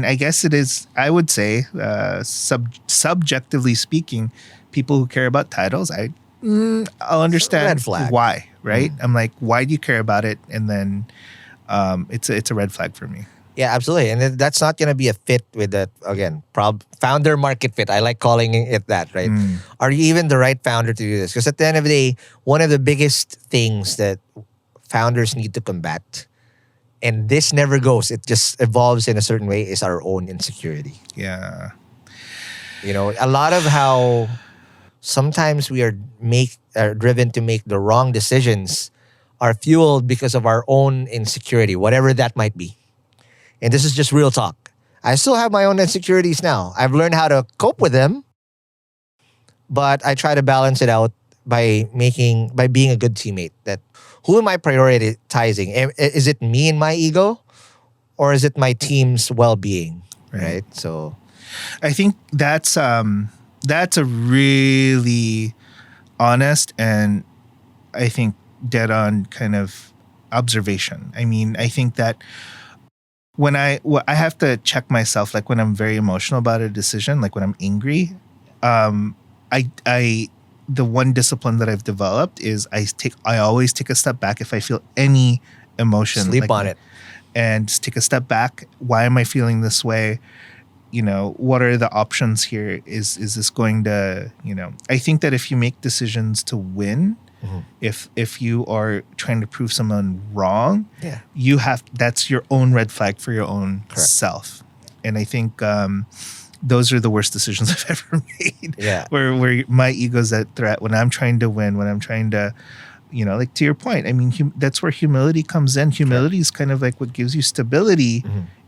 I guess it is. I would say, subjectively speaking, people who care about titles, I'll understand Red flag. why. Right? I'm like, why do you care about it? And then, it's a red flag for me. Yeah, absolutely. And that's not going to be a fit with that, again, founder market fit. I like calling it that, right? Are you even the right founder to do this? Because at the end of the day, one of the biggest things that founders need to combat, and this never goes, it just evolves in a certain way, is our own insecurity. Yeah. You know, a lot of how sometimes we are driven to make the wrong decisions are fueled because of our own insecurity, whatever that might be. And this is just real talk. I still have my own insecurities now. I've learned how to cope with them, but I try to balance it out by being a good teammate. That who am I prioritizing? Is it me and my ego, or is it my team's well-being? Right. So, I think that's a really honest and I think dead on kind of observation. I mean, I think that when I have to check myself, like when I'm very emotional about a decision, like when I'm angry, the one discipline that I've developed is I always take a step back if I feel any emotion. Sleep on it. And just take a step back. Why am I feeling this way? What are the options here? Is this going to, I think that if you make decisions to win, if you are trying to prove someone wrong, that's your own red flag for your own self. And I think those are the worst decisions I've ever made. Yeah. Where my ego's at threat when I'm trying to win, when I'm trying to, like to your point, I mean, that's where humility comes in. Humility is kind of like what gives you stability.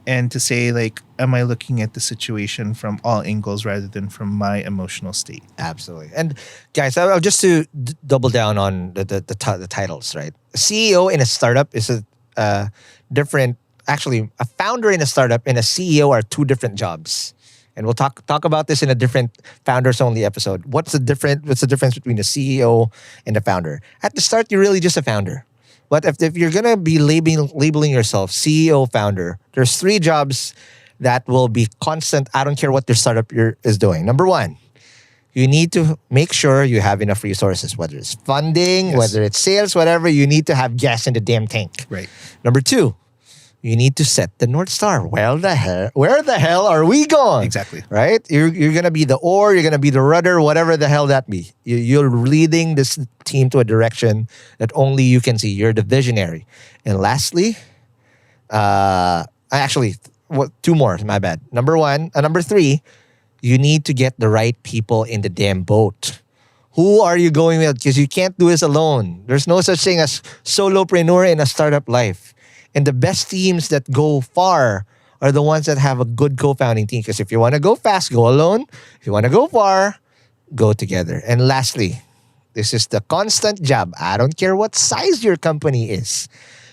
And to say, like, am I looking at the situation from all angles rather than from my emotional state? Absolutely. And guys, just to double down on the titles, right? A CEO in a startup is a different. Actually, a founder in a startup and a CEO are two different jobs. And we'll talk about this in a different founders only episode. What's the difference between a CEO and a founder? At the start, you're really just a founder. But if you're going to be labeling yourself CEO, founder, there's three jobs that will be constant. I don't care what your startup is doing. Number one, you need to make sure you have enough resources, whether it's funding, whether it's sales, whatever. You need to have gas in the damn tank. Right. Number two, you need to set the North Star. Where the hell are we going? Exactly. Right? You're going to be the oar, you're going to be the rudder, whatever the hell that be. You're leading this team to a direction that only you can see. You're the visionary. And lastly, two more, my bad. Number three, you need to get the right people in the damn boat. Who are you going with? Because you can't do this alone. There's no such thing as solopreneur in a startup life. And the best teams that go far are the ones that have a good co-founding team. Because if you want to go fast, go alone. If you want to go far, go together. And lastly, this is the constant job. I don't care what size your company is.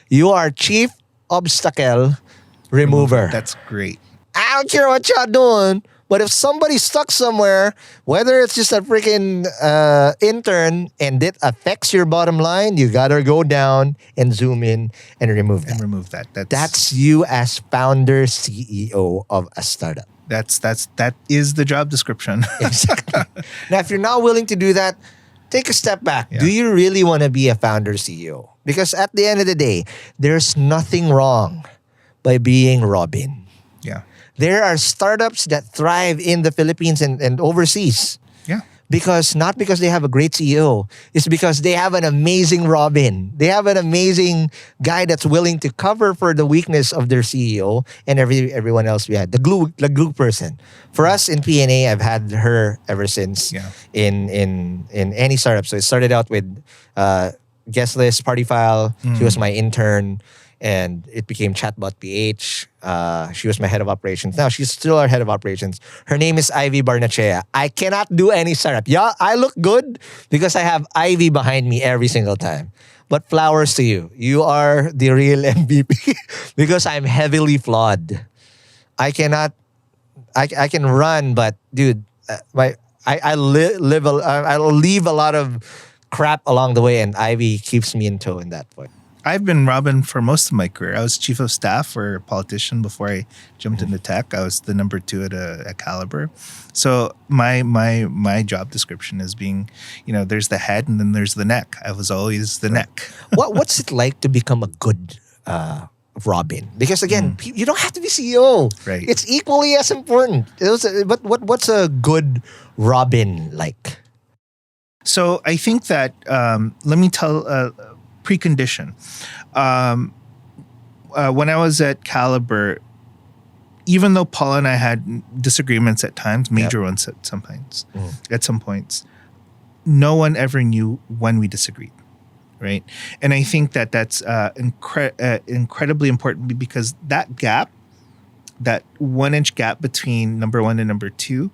You are chief obstacle remover. That's great. I don't care what y'all doing. But if somebody's stuck somewhere, whether it's just a freaking intern and it affects your bottom line, you gotta go down and zoom in and remove that. That's you as founder, CEO of a startup. That is the job description. Exactly. Now, if you're not willing to do that, take a step back. Yeah. Do you really want to be a founder, CEO? Because at the end of the day, there's nothing wrong by being Robin. Yeah. There are startups that thrive in the Philippines and overseas. Yeah. Not because they have a great CEO. It's because they have an amazing Robin. They have an amazing guy that's willing to cover for the weakness of their CEO and everyone else we had. The glue person. For us in PNA, I've had her ever since in any startup. So it started out with guest list, party file. She was my intern. And it became Chatbot PH. She was my head of operations. Now, she's still our head of operations. Her name is Ivy Barnachea. I cannot do any startup. Yeah, I look good because I have Ivy behind me every single time. But flowers to you. You are the real MVP because I'm heavily flawed. I can run, but dude, I'll leave a lot of crap along the way, and Ivy keeps me in tow in that point. I've been Robin for most of my career. I was chief of staff for a politician before I jumped into tech. I was the number 2 at Kalibrr. So my job description is being, there's the head and then there's the neck. I was always the neck. What's it like to become a good Robin? Because again, you don't have to be CEO. Right. It's equally as important. But what's a good Robin like? So I think that let me tell. Precondition. When I was at Kalibrr, even though Paul and I had disagreements at times, major ones at some points, no one ever knew when we disagreed, right? And I think that that's incredibly important because that gap, that 1-inch gap between number 1 and number 2,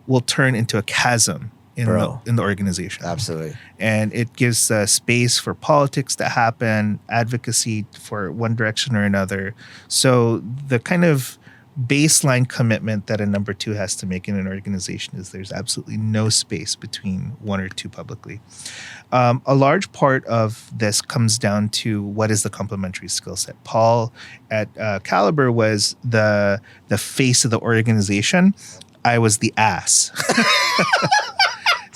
will turn into a chasm in the organization. Absolutely. And it gives space for politics to happen, advocacy for one direction or another. So the kind of baseline commitment that a number 2 has to make in an organization is there's absolutely no space between 1 or 2 publicly. A large part of this comes down to what is the complementary skill set. Paul at Kalibrr was the face of the organization. I was the ass.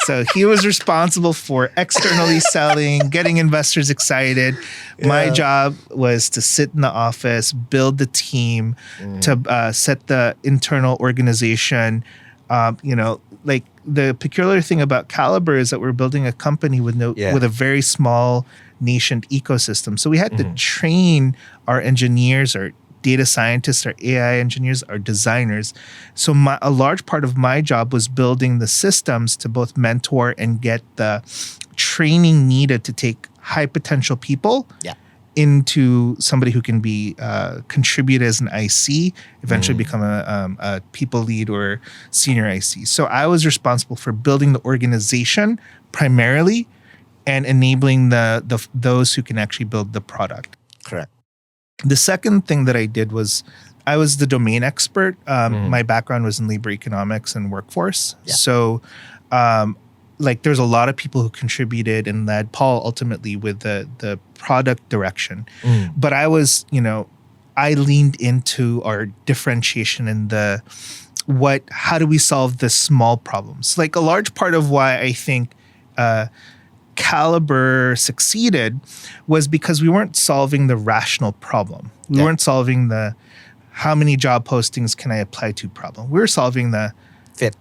So he was responsible for externally selling, getting investors excited. Yeah. My job was to sit in the office, build the team, to set the internal organization. Like the peculiar thing about Kalibrr is that we're building a company with a very small nascent ecosystem. So we had to train our engineers, our data scientists, our AI engineers, our designers. So a large part of my job was building the systems to both mentor and get the training needed to take high potential people into somebody who can be contribute as an IC, eventually become a people lead or senior IC. So I was responsible for building the organization primarily and enabling those who can actually build the product. Correct. The second thing that I did was I was the domain expert. My background was in labor economics and workforce. Yeah. So there's a lot of people who contributed and led Paul ultimately with the product direction. But I was, I leaned into our differentiation and how do we solve the small problems? Like a large part of why I think Kalibrr succeeded was because we weren't solving the rational problem. We weren't solving the how many job postings can I apply to problem. We were solving the fit.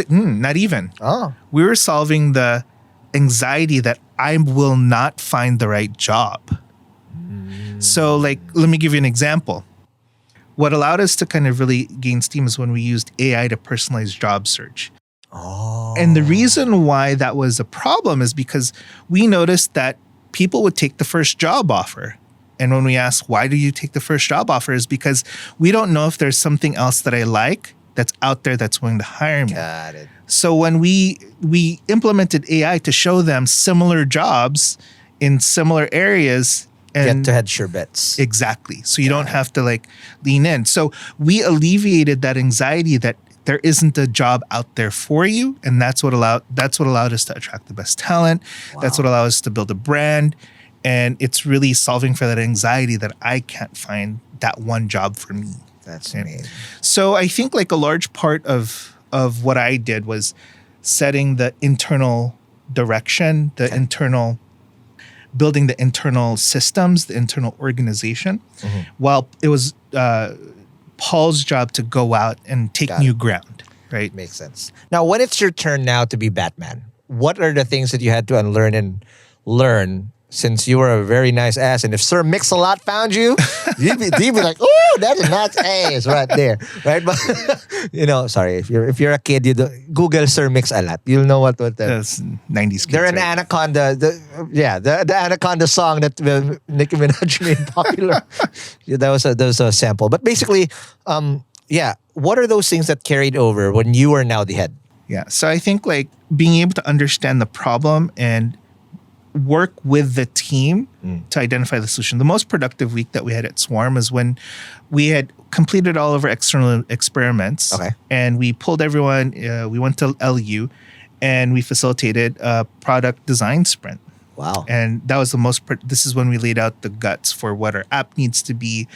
Not even. Oh. We were solving the anxiety that I will not find the right job. So let me give you an example. What allowed us to kind of really gain steam is when we used AI to personalize job search. Oh. And the reason why that was a problem is because we noticed that people would take the first job offer. And when we asked, why do you take the first job offer, is because we don't know if there's something else that I like that's out there that's willing to hire me. Got it. So when we implemented AI to show them similar jobs in similar areas, and Get to hedge your bets. exactly. So you don't have to like lean in. So we alleviated that anxiety that there isn't a job out there for you, and that's what allowed us to attract the best talent. That's what allowed us to build a brand, and it's really solving for that anxiety that I can't find that one job for me. That's amazing. So I think like a large part of what I did was setting the internal direction, building the internal systems, the internal organization, while it was Paul's job to go out and take new ground, right? Makes sense. Now, when it's your turn now to be Batman, what are the things that you had to unlearn and learn, since you were a very nice ass? And if Sir Mix-a-Lot found you, you'd be like, "Oh, that's a nice ass right there," right? But sorry, if you're a kid, you Google Sir Mix-a-Lot, you'll know what That's 90s kids. they're an anaconda. The anaconda song that Nicki Minaj made popular. That was a sample. But basically, what are those things that carried over when you are now the head? Yeah. So I think like being able to understand the problem and work with the team to identify the solution. The most productive week that we had at Swarm is when we had completed all of our external experiments. Okay. And we pulled everyone, we went to LU and we facilitated a product design sprint. Wow. And that was this is when we laid out the guts for what our app needs to be,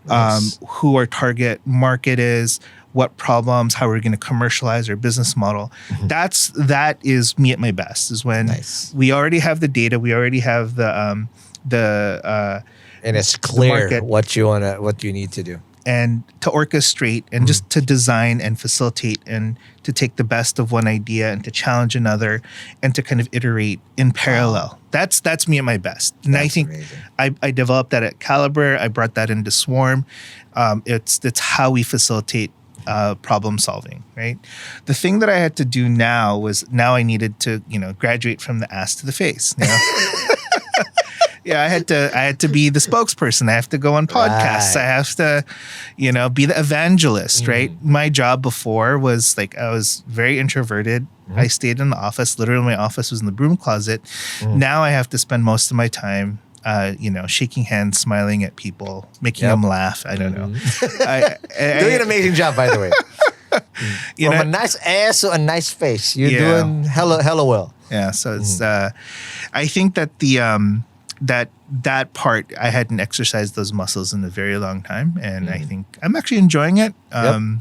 Nice. who our target market is, what problems, how we're going to commercialize our business model. That is me at my best, is when we already have the data, we already have the and it's clear market. what you need to do. And to orchestrate and just to design and facilitate and to take the best of one idea and to challenge another and to kind of iterate in parallel. That's me at my best. And I think I developed that at Kalibrr. I brought that into Swarm. It's how we facilitate problem solving, right? The thing that I had to do now I needed to, graduate from the ass to the face. Yeah, I had to be the spokesperson. I have to go on podcasts. Right. I have to, be the evangelist, right? My job before was like I was very introverted. I stayed in the office. Literally, my office was in the broom closet. Now I have to spend most of my time, shaking hands, smiling at people, making them laugh. I don't know. Doing an amazing job, by the way. From a nice ass to a nice face. You're doing hella well. Yeah. So it's. I think that the that part I hadn't exercised those muscles in a very long time, and I think I'm actually enjoying it. I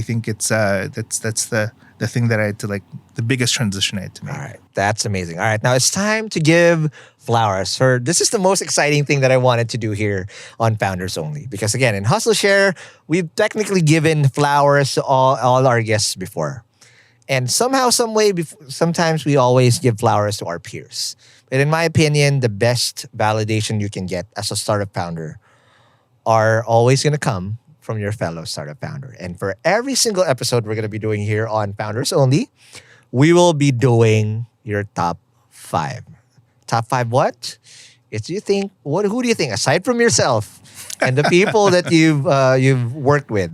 think it's that's the thing that I had to the biggest transition I had to make. All right, that's amazing. All right, now it's time to give flowers. This is the most exciting thing that I wanted to do here on Founders Only, because again, in Hustleshare, we've technically given flowers to all our guests before. And somehow, some way, sometimes we always give flowers to our peers. But in my opinion, the best validation you can get as a startup founder are always going to come from your fellow startup founder. And for every single episode we're going to be doing here on Founders Only, we will be doing your top 5. Top 5 what? Who do you think, aside from yourself and the people that you've worked with,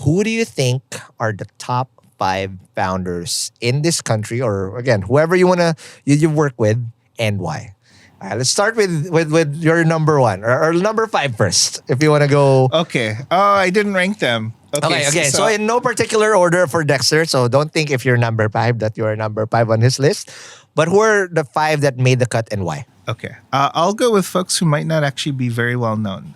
who do you think are the top 5 founders in this country, or again, whoever you work with, and why? All right, let's start with your number 1 or number 5 first, if you want to go. Okay. Oh, I didn't rank them. Okay. So in no particular order for Dexter. So don't think if you're number 5 that you're number 5 on his list. But who are the 5 that made the cut and why? Okay. I'll go with folks who might not actually be very well known.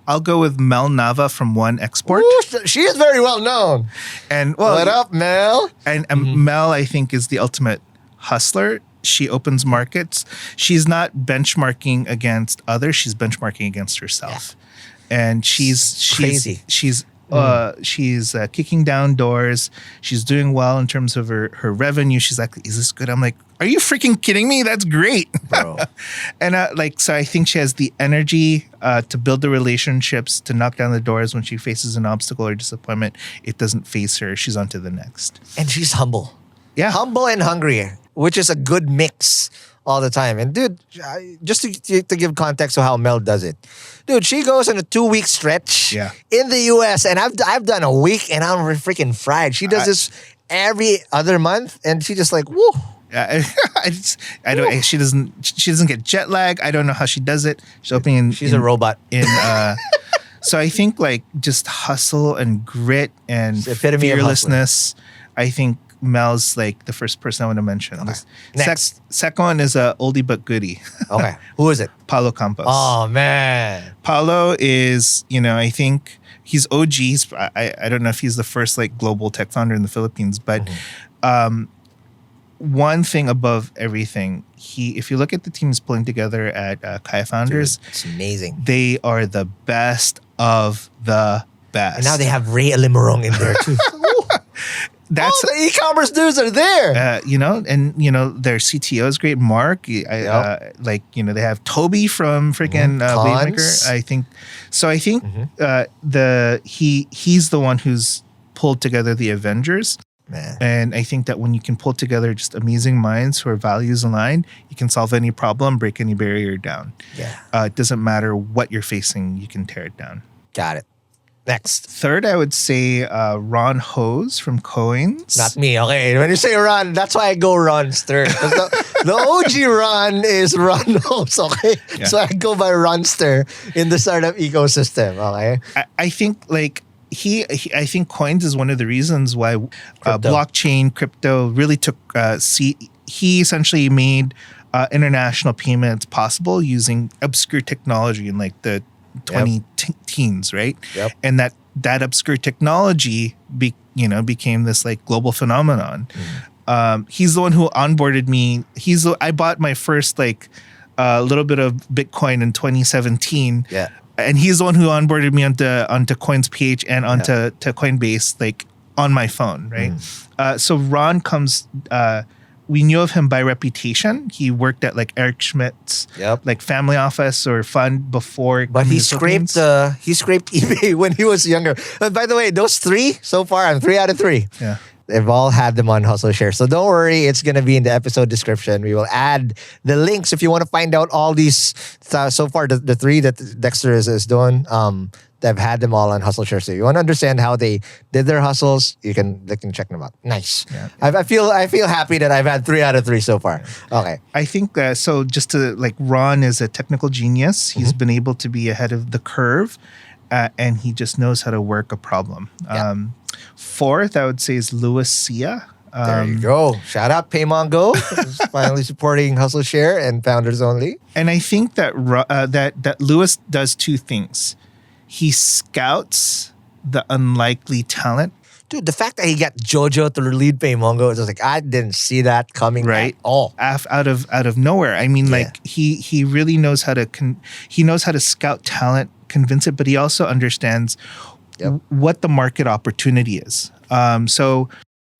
I'll go with Mel Nava from One Export. Ooh, she is very well known. And what up, Mel? And Mel, I think, is the ultimate hustler. She opens markets. She's not benchmarking against others. She's benchmarking against herself. Yeah. And she's crazy. She's She's kicking down doors. She's doing well in terms of her revenue. She's like, is this good? I'm like, are you freaking kidding me? That's great. Bro. And so I think she has the energy to build the relationships, to knock down the doors when she faces an obstacle or disappointment. It doesn't face her. She's on to the next. And she's humble. Yeah. Humble and hungry, which is a good mix all the time. And dude, just to give context to how Mel does it. Dude, she goes on a 2-week stretch in the US, and I've done a week and I'm freaking fried. She does this every other month, and she just like, woo. I don't. She doesn't get jet lag. I don't know how she does it. She's a robot. So I think like just hustle and grit and fearlessness. I think Mel's like the first person I want to mention. Okay. Next. Second one is a oldie but goodie. Okay. Who is it? Paulo Campos. Oh man. Paulo is, I think he's OG. I don't know if he's the first like global tech founder in the Philippines, but one thing above everything, if you look at the teams pulling together at Kaya Founders, dude, it's amazing. They are the best of the best. And now they have Ray Alimarong in there too. That's the e-commerce dudes are there. Their CTO is great, Mark. They have Toby from freaking Wavemaker. I think he's the one who's pulled together the Avengers. Man. And I think that when you can pull together just amazing minds who are values aligned, you can solve any problem, break any barrier down. Yeah. It doesn't matter what you're facing, you can tear it down. Got it. Next. Third, I would say Ron Hose from Coins. Not me. Okay. When you say Ron, that's why I go Ronster. The OG Ron is Ron Hose. Okay. Yeah. So I go by Ronster in the startup ecosystem. Okay. I think like I think Coins is one of the reasons why blockchain crypto really took he essentially made international payments possible using obscure technology in like the 2010s, right? Yep. And that obscure technology became this like global phenomenon. He's the one who onboarded me. I bought my first like little bit of Bitcoin in 2017. Yeah. And he's the one who onboarded me onto CoinsPH and onto Coinbase, like on my phone, right? So Ron comes. We knew of him by reputation. He worked at like Eric Schmidt's like family office or fund before. But he scraped eBay when he was younger. By the way, those 3 so far, I'm 3 out of 3. Yeah. They've all had them on Hustleshare. So don't worry, it's going to be in the episode description. We will add the links if you want to find out all these. So far, the 3 that Dexter is doing, they've had them all on Hustleshare. So if you want to understand how they did their hustles, they can check them out. Nice. Yeah. I feel happy that I've had 3 out of 3 so far. Okay. I think so. Just to like, Ron is a technical genius. He's been able to be ahead of the curve, and he just knows how to work a problem. Yeah. Fourth, I would say, is Louis Sia. There you go. Shout out PayMongo, who's finally supporting Hustleshare and Founders Only. And I think that that Louis does 2 things. He scouts the unlikely talent. Dude, the fact that he got Jojo to lead PayMongo, it's just like, I didn't see that coming at all. Out of nowhere. I mean, like he really knows how to scout talent, convince it, but he also understands what the market opportunity is. So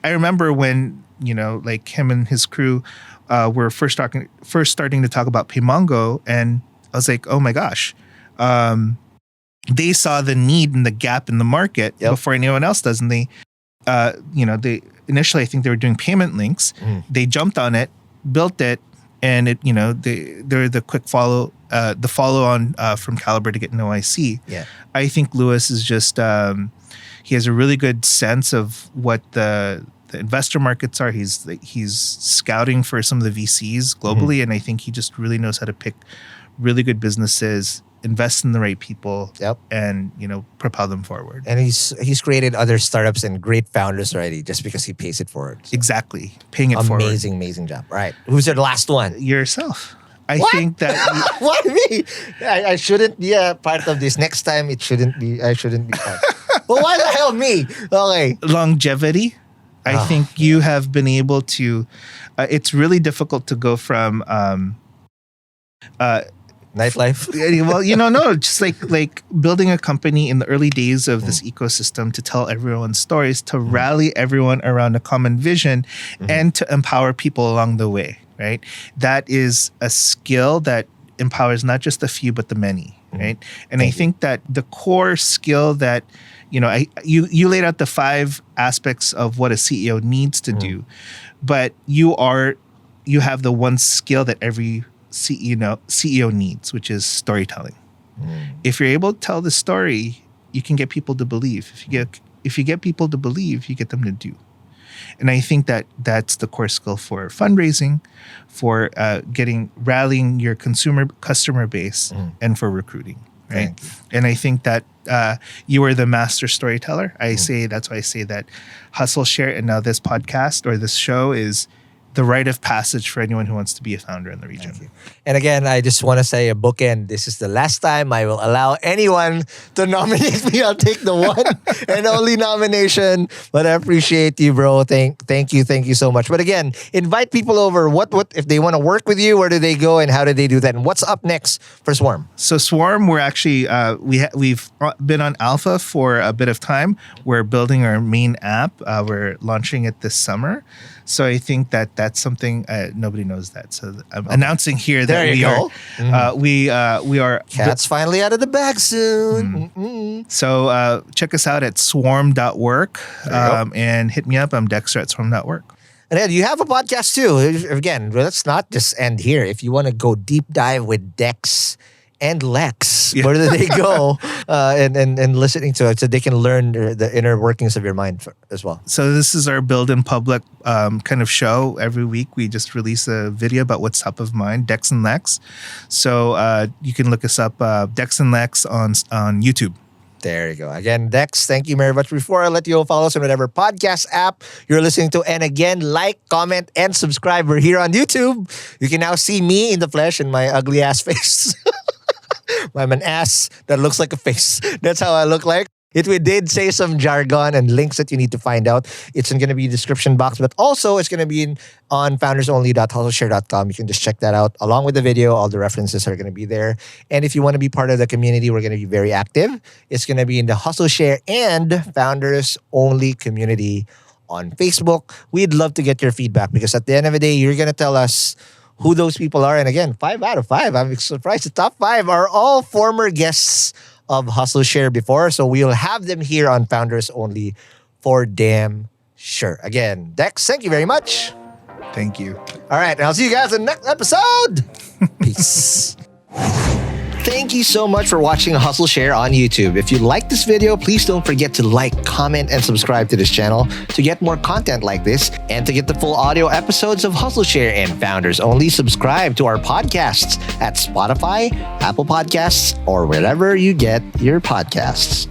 I remember when, like him and his crew were first starting to talk about PayMongo, and I was like, oh my gosh. They saw the need and the gap in the market before anyone else does. And they initially, I think they were doing payment links. They jumped on it, built it, and it, they're the quick follow on from Kalibrr to get an OIC. Yeah. I think Louis is just, he has a really good sense of what the investor markets are. He's scouting for some of the VCs globally. And I think he just really knows how to pick really good businesses, invest in the right people, and propel them forward. And he's created other startups and great founders already just because he pays it forward. So. Exactly, paying it forward. Amazing job. All right, who's your last one? Yourself. I think that why me? I shouldn't be a part of this. Next time, it shouldn't be. I shouldn't be part. Well, why the hell me? Okay. Longevity. I think you have been able to. It's really difficult to go from Nightlife. Well, no, just like building a company in the early days of this ecosystem to tell everyone stories, to rally everyone around a common vision, and to empower people along the way, right? That is a skill that empowers not just the few, but the many, right? And I think that the core skill that, you laid out the 5 aspects of what a CEO needs to do, but you have the one skill that every CEO needs, which is storytelling. If you're able to tell the story, you can get people to believe. If you get people to believe, you get them to do. And I think that that's the core skill for fundraising, for rallying your customer base, and for recruiting. Right. And I think that you are the master storyteller. That's why I say that Hustleshare and now this podcast or this show is the rite of passage for anyone who wants to be a founder in the region. And again, I just want to say a bookend. This is the last time I will allow anyone to nominate me. I'll take the one and only nomination. But I appreciate you, bro. Thank you so much. But again, invite people over. What if they want to work with you? Where do they go and how do they do that? And what's up next for Swarm? So Swarm, we're actually we've been on alpha for a bit of time. We're building our main app. We're launching it this summer. So I think that that's something nobody knows that. So I'm announcing here that we are Cat's finally out of the bag soon. So check us out at swarm.work and hit me up. I'm Dexter at swarm.work. And then you have a podcast too. Again, let's not just end here. If you want to go deep dive with Dex and Lex, where do they go and listening to it so they can learn the inner workings of your mind as well? So this is our Build in Public kind of show. Every week we just release a video about what's top of mind, Dex and Lex. So you can look us up, Dex and Lex on YouTube. There you go. Again, Dex, thank you very much. Before I let you follow us on whatever podcast app you're listening to. And again, like, comment, and subscribe. We're here on YouTube. You can now see me in the flesh and my ugly ass face. I'm an ass that looks like a face. That's how I look like. We did say some jargon and links that you need to find out. It's going to be in the description box, but also it's going to be on foundersonly.hustleshare.com. You can just check that out along with the video. All the references are going to be there. And if you want to be part of the community, we're going to be very active. It's going to be in the Hustleshare and Founders Only community on Facebook. We'd love to get your feedback because at the end of the day, you're going to tell us who those people are. And again, 5 out of 5. I'm surprised the top 5 are all former guests of Hustleshare before. So we'll have them here on Founders Only for damn sure. Again, Dex, thank you very much. Thank you. All right, and I'll see you guys in the next episode. Peace. Thank you so much for watching Hustleshare on YouTube. If you like this video, please don't forget to like, comment, and subscribe to this channel to get more content like this. And to get the full audio episodes of Hustleshare and Founders Only, subscribe to our podcasts at Spotify, Apple Podcasts, or wherever you get your podcasts.